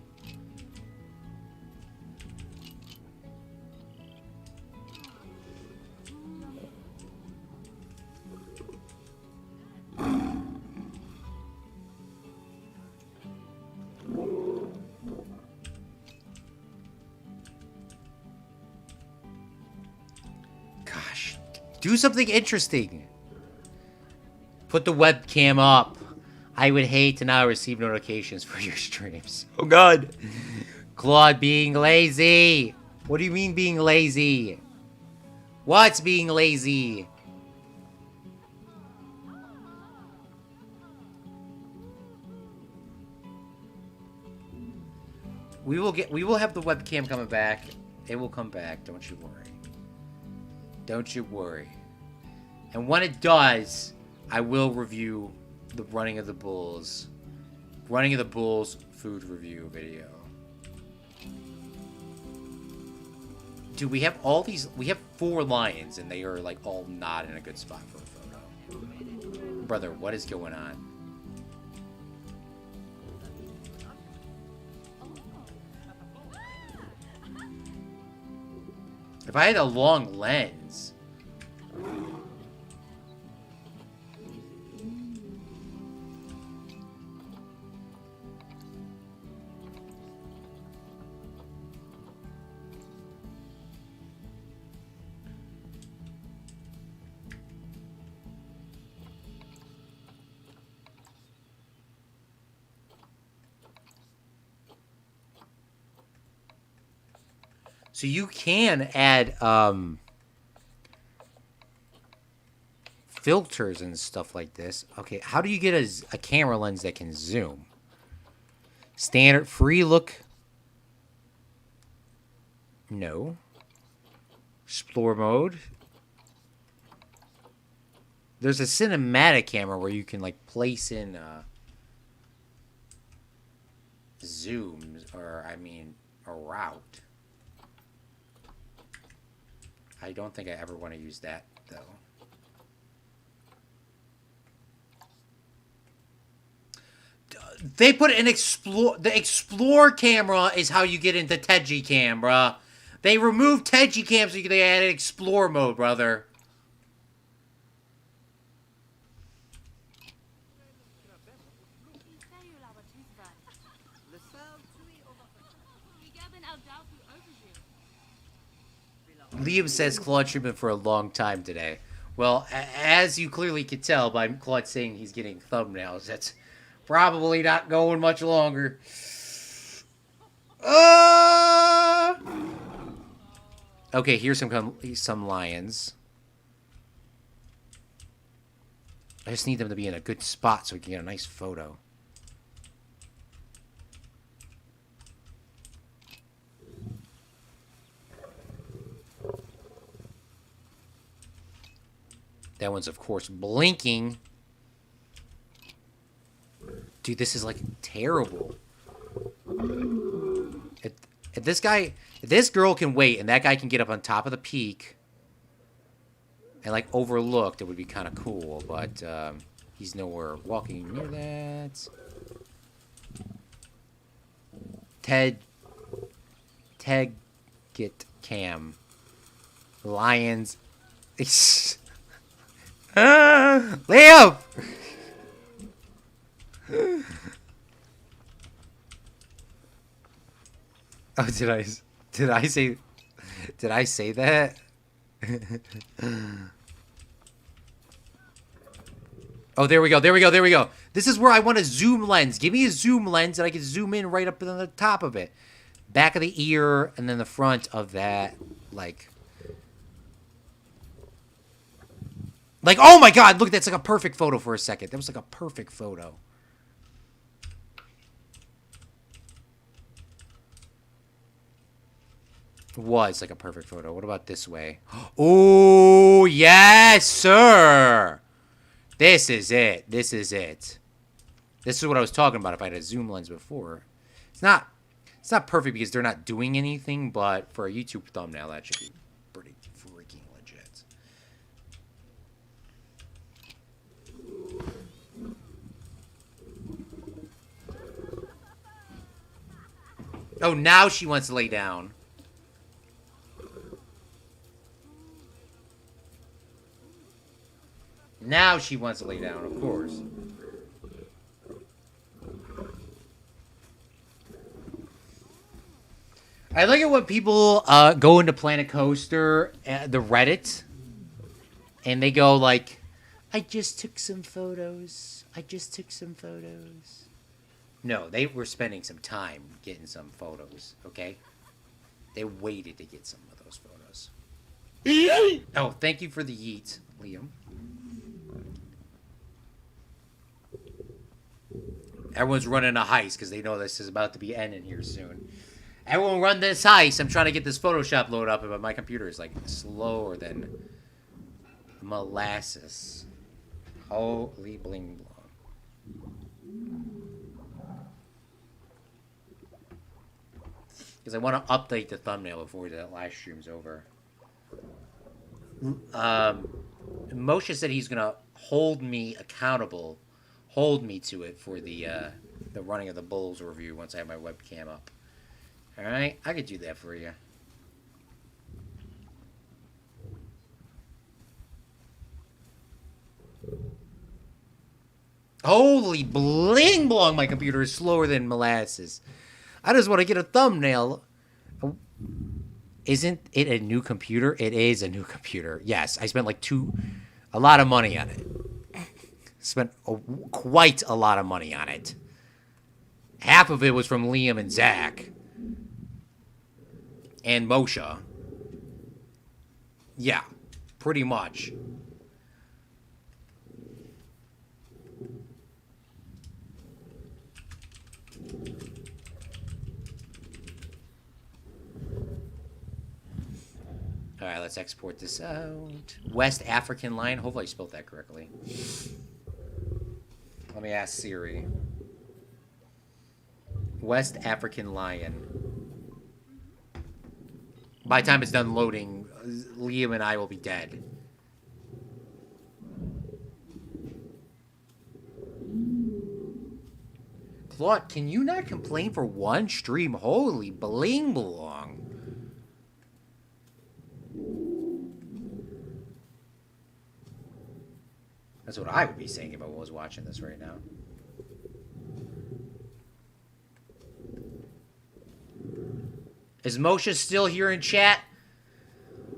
Gosh, do something interesting. Put the webcam up. I would hate to now receive notifications for your streams. Oh, God. Claude being lazy. What do you mean being lazy? What's being lazy? We will have the webcam coming back. It will come back. Don't you worry. Don't you worry. And when it does, I will review the running of the bulls. Running of the bulls food review video. Dude, we have all these... We have 4 lions, and they are, like, all not in a good spot for a photo. Brother, what is going on? If I had a long lens... So you can add filters and stuff like this. Okay, how do you get a camera lens that can zoom? Standard free look. No. Explore mode. There's a cinematic camera where you can like place in zooms, or I mean a route. I don't think I ever want to use that, though. They put an explore. The explore camera is how you get into Teji cam, bruh. They removed Teji cam so they added explore mode, brother. Liam says Claude treatment for a long time today. Well, as you clearly could tell by Claude saying he's getting thumbnails, that's probably not going much longer. Okay, here's some lions. I just need them to be in a good spot so we can get a nice photo. That one's, of course, blinking. Dude, this is, like, terrible. If this girl can wait and that guy can get up on top of the peak and, like, overlooked, it would be kind of cool. But, he's nowhere walking near that. Get cam. Lions. Liam! Oh, did I say that? Oh, there we go. This is where I want a zoom lens. Give me a zoom lens and I can zoom in right up on the top of it. Back of the ear and then the front of that, like, oh my god, look, that's like a perfect photo for a second. That was like a perfect photo. Was like a perfect photo. What about this way? Oh, yes, sir. This is it. This is it. This is what I was talking about if I had a zoom lens before. It's not perfect because they're not doing anything, but for a YouTube thumbnail, that should be pretty freaking legit. Oh, now she wants to lay down. Now she wants to lay down, of course. I like it when people go into Planet Coaster, the Reddit, and they go like, I just took some photos. No, they were spending some time getting some photos, okay? They waited to get some of those photos. Oh, thank you for the yeet, Liam. Everyone's running a heist because they know this is about to be ending here soon. Everyone run this heist. I'm trying to get this Photoshop load up, but my computer is like slower than molasses. Holy bling blong. Because I want to update the thumbnail before the live stream's over. Moshe said he's going to hold me accountable. Hold me to it for the running of the Bulls review once I have my webcam up. Alright? I could do that for you. Holy bling blong, my computer is slower than molasses. I just want to get a thumbnail. Isn't it a new computer? It is a new computer. Yes, I spent like a lot of money on it. Spent quite a lot of money on it. Half of it was from Liam and Zach. And Moshe. Yeah, pretty much. Alright, let's export this out. West African lion. Hopefully I spelled that correctly. Let me ask Siri. West African lion. By the time it's done loading, Liam and I will be dead. Claude, can you not complain for one stream? Holy bling blong. That's what I would be saying if I was watching this right now. Is Moshe still here in chat?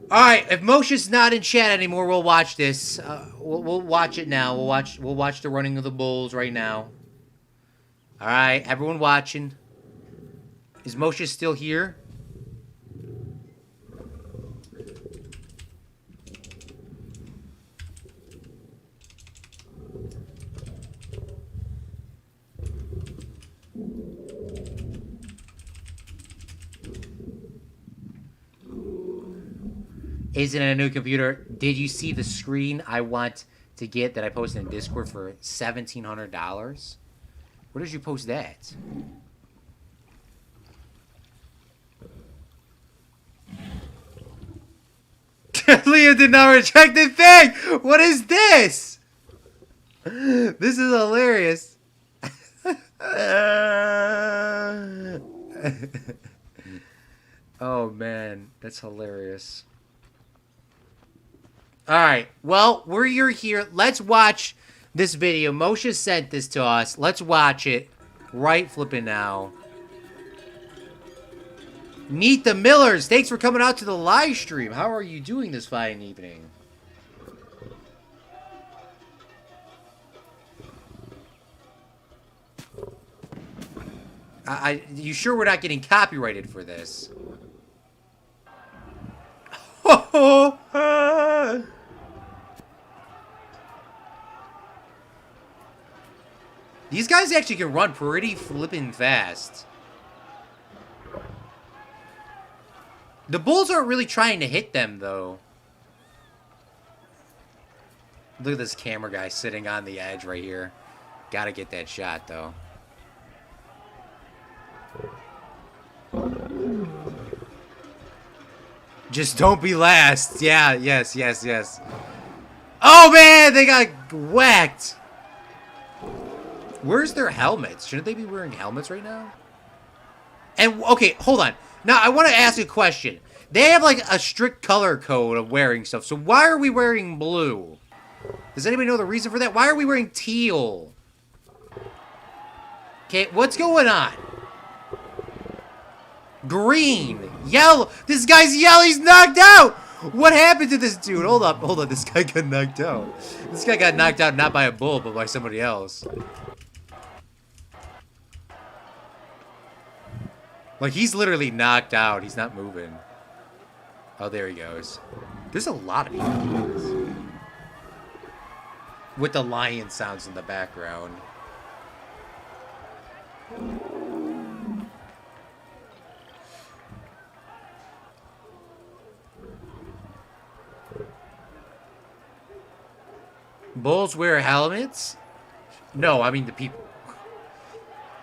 Alright, if Moshe's not in chat anymore, we'll watch this. We'll watch it now. We'll watch the running of the bulls right now. Alright, everyone watching. Is Moshe still here? Isn't it a new computer? Did you see the screen I want to get that I posted in Discord for $1,700? Where did you post that? Leah did not reject the thing! What is this? This is hilarious. Oh man, that's hilarious. Alright, well, you're here. Let's watch this video. Moshe sent this to us. Let's watch it right flipping now. Meet the Millers. Thanks for coming out to the live stream. How are you doing this fine evening? You sure we're not getting copyrighted for this? These guys actually can run pretty flippin' fast. The bulls aren't really trying to hit them, though. Look at this camera guy sitting on the edge right here. Gotta get that shot, though. Just don't be last. Yeah, yes. Oh, man! They got whacked! Where's their helmets? Shouldn't they be wearing helmets right now? And, okay, hold on. Now, I want to ask a question. They have, like, a strict color code of wearing stuff. So why are we wearing blue? Does anybody know the reason for that? Why are we wearing teal? Okay, what's going on? Green. Yellow. This guy's yellow. He's knocked out. What happened to this dude? Hold up. This guy got knocked out. This guy got knocked out not by a bull, but by somebody else. Like, he's literally knocked out. He's not moving. Oh, there he goes. There's a lot of people. With the lion sounds in the background. Bulls wear helmets? No, I mean the people.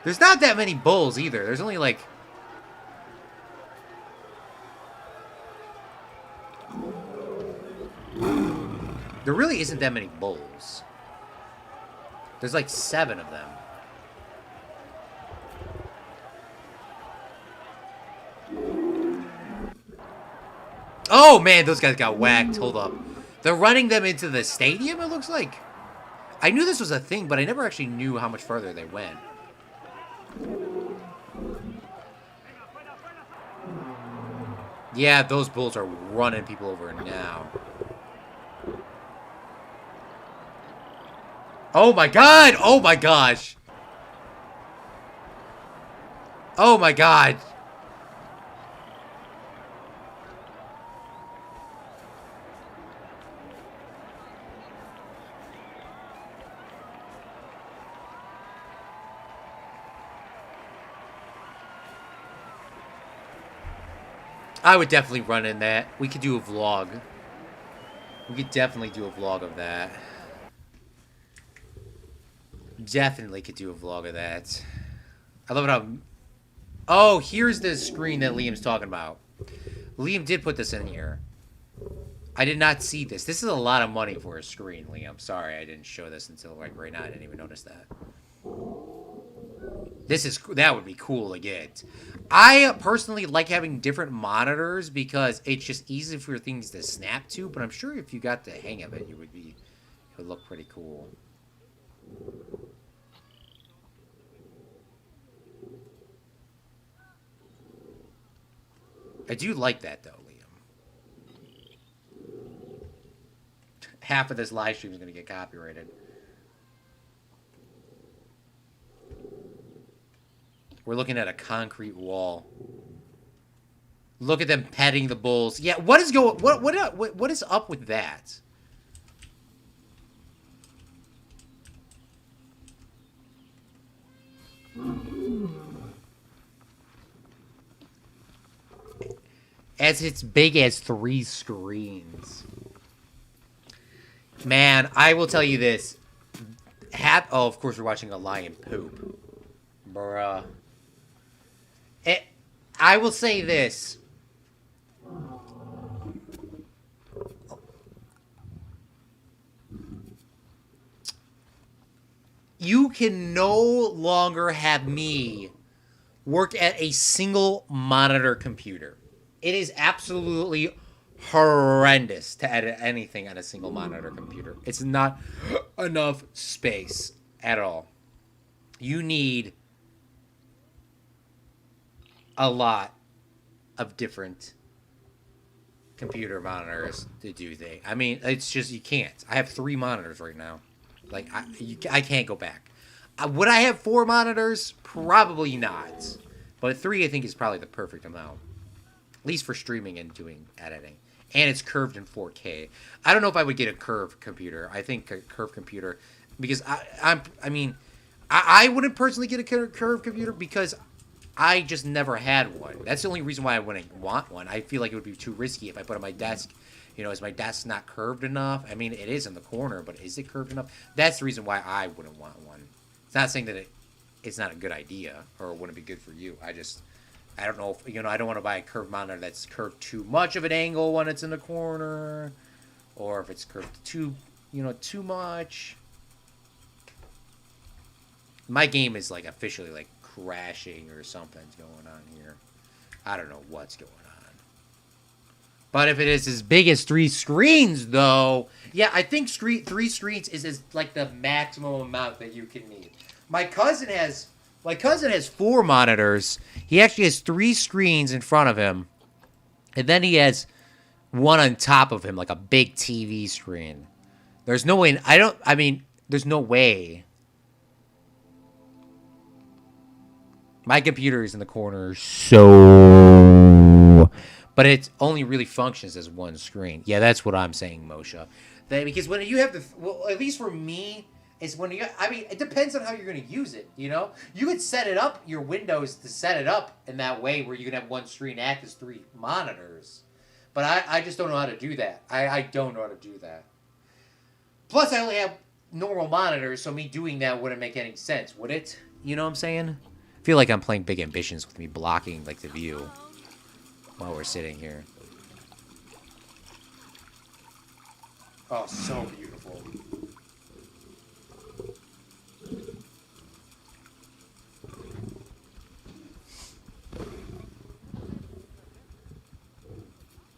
There's not that many bulls either. There's only like... There really isn't that many bulls. There's like 7 of them. Oh man, those guys got whacked. Hold up. They're running them into the stadium, it looks like. I knew this was a thing, but I never actually knew how much further they went. Yeah, those bulls are running people over now. Oh my god! Oh my gosh! Oh my god! I would definitely run in that. We could do a vlog. We could definitely do a vlog of that. Definitely could do a vlog of that. I love it how... Oh, here's the screen that Liam's talking about. Liam did put this in here. I did not see this. This is a lot of money for a screen, Liam. Sorry, I didn't show this until like right now. I didn't even notice that. That would be cool to get. I personally like having different monitors because it's just easy for things to snap to. But I'm sure if you got the hang of it, it would look pretty cool. I do like that though, Liam. Half of this live stream is going to get copyrighted. We're looking at a concrete wall. Look at them petting the bulls. Yeah, what is going? What is up with that? As it's big as 3 screens. Man, I will tell you this. Oh, of course we're watching a lion poop. Bruh. I will say this. You can no longer have me work at a single monitor computer. It is absolutely horrendous to edit anything on a single monitor computer. It's not enough space at all. You need a lot of different computer monitors to do things. I mean, it's just, you can't. I have 3 monitors right now. Like, I can't go back. Would I have 4 monitors? Probably not. But 3, I think, is probably the perfect amount. At least for streaming and doing editing. And it's curved in 4K. I don't know if I would get a curved computer. I think a curved computer, because I wouldn't personally get a curved computer because I just never had one. That's the only reason why I wouldn't want one. I feel like it would be too risky if I put it on my desk. You know, is my desk not curved enough? I mean, it is in the corner, but is it curved enough? That's the reason why I wouldn't want one. It's not saying that it's not a good idea or it wouldn't be good for you. I don't know if, I don't want to buy a curved monitor that's curved too much of an angle when it's in the corner, or if it's curved too much. My game is like officially like crashing or something's going on here. I don't know what's going on. But if it is as big as 3 screens, though, yeah, I think 3 screens is like the maximum amount that you can need. My cousin has 4 monitors. He actually has 3 screens in front of him, and then he has one on top of him, like a big TV screen. There's no way. There's no way. My computer is in the corner, so... But it only really functions as 1 screen. Yeah, that's what I'm saying, Moshe. Because when you have at least for me, it's when it depends on how you're going to use it, You could set it up, your Windows, to set it up in that way where you can have 1 screen act as 3 monitors. But I just don't know how to do that. I don't know how to do that. Plus, I only have normal monitors, so me doing that wouldn't make any sense, would it? You know what I'm saying? I feel like I'm playing Big Ambitions with me blocking, like, the view while we're sitting here. Oh, so beautiful.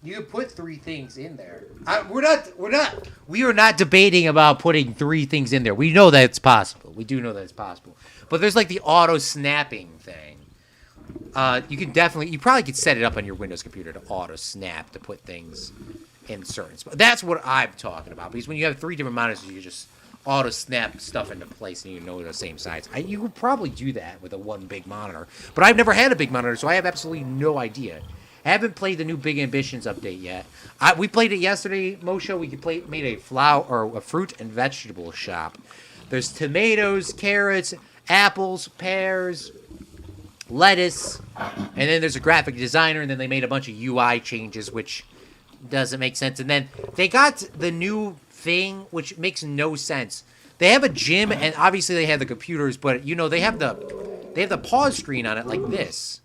You could put 3 things in there. We are not debating about putting 3 things in there. We know that it's possible. We do know that it's possible. But there's like the auto snapping thing. You probably could set it up on your Windows computer to auto snap to put things in certain spots. That's what I'm talking about. Because when you have 3 different monitors, you just auto snap stuff into place and they're the same size. You could probably do that with a 1 big monitor. But I've never had a big monitor, so I have absolutely no idea. I haven't played the new Big Ambitions update yet. We played it yesterday, Moshe. Made a fruit and vegetable shop. There's tomatoes, carrots, apples, pears, lettuce, and then there's a graphic designer, and then they made a bunch of UI changes, which doesn't make sense. And then they got the new thing, which makes no sense. They have a gym, and obviously they have the computers, but they have the pause screen on it like this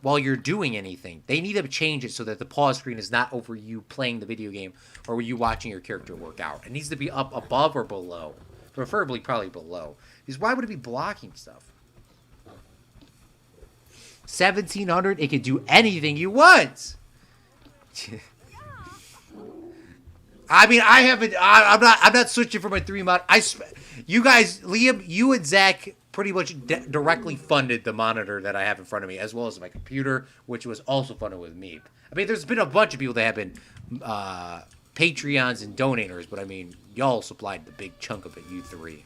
while you're doing anything. They need to change it so that the pause screen is not over you playing the video game or you watching your character work out. It needs to be up above or below, preferably probably below. Because why would it be blocking stuff? $1,700. It can do anything you want. I mean, I haven't. I'm not switching from my 3 mod. You guys, Liam, you and Zach pretty much directly funded the monitor that I have in front of me, as well as my computer, which was also funded with me. I mean, there's been a bunch of people that have been Patreons and donators, but I mean, y'all supplied the big chunk of it. You three.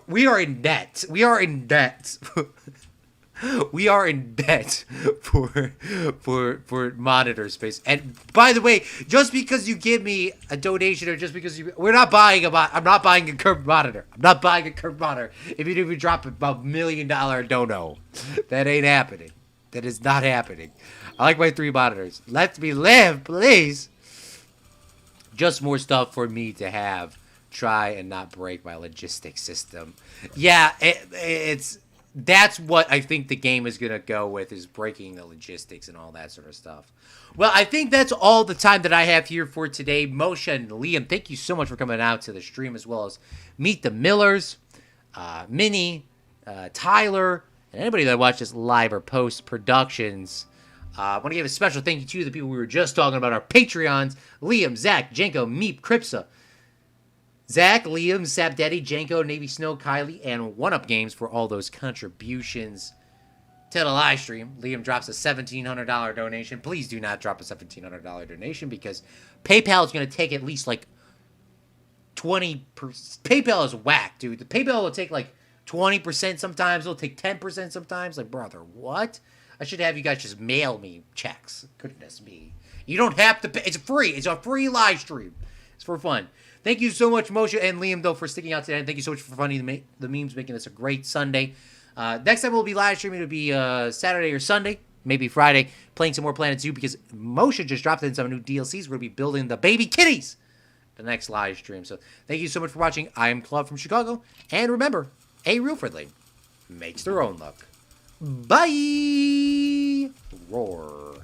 We are in debt. We are in debt. We are in debt for monitor space. And by the way, just because you give me a donation, or just because I'm not buying I'm not buying a curved monitor. I'm not buying a curved monitor. If you drop about $1 million dono, that ain't happening. That is not happening. I like my 3 monitors. Let me live, please. Just more stuff for me to have. Try and not break my logistics system. Yeah, that's what I think the game is going to go with, is breaking the logistics and all that sort of stuff. Well, I think that's all the time that I have here for today. Moshe and Liam, thank you so much for coming out to the stream, as well as Meet the Millers, Minnie, Tyler, and anybody that watches live or post-productions. I want to give a special thank you to the people we were just talking about, our Patreons: Liam, Zach, Jenko, Meep, Cripsa, Zach, Liam, Sap Daddy, Janko, Navy Snow, Kylie, and 1UP Games for all those contributions to the live stream. Liam drops a $1,700 donation. Please do not drop a $1,700 donation, because PayPal is going to take at least like 20%. PayPal is whack, dude. The PayPal will take like 20% sometimes. It'll take 10% sometimes. Like, brother, what? I should have you guys just mail me checks. Goodness me. You don't have to pay. It's free. It's a free live stream. It's for fun. Thank you so much, Moshe and Liam, though, for sticking out today. And thank you so much for funding the memes, making this a great Sunday. Next time we'll be live streaming. It'll be Saturday or Sunday, maybe Friday, playing some more Planet Zoo, because Moshe just dropped in some new DLCs. We're going to be building the baby kitties the next live stream. So thank you so much for watching. I am Claude from Chicago. And remember, a real friendly makes their own luck. Bye! Roar.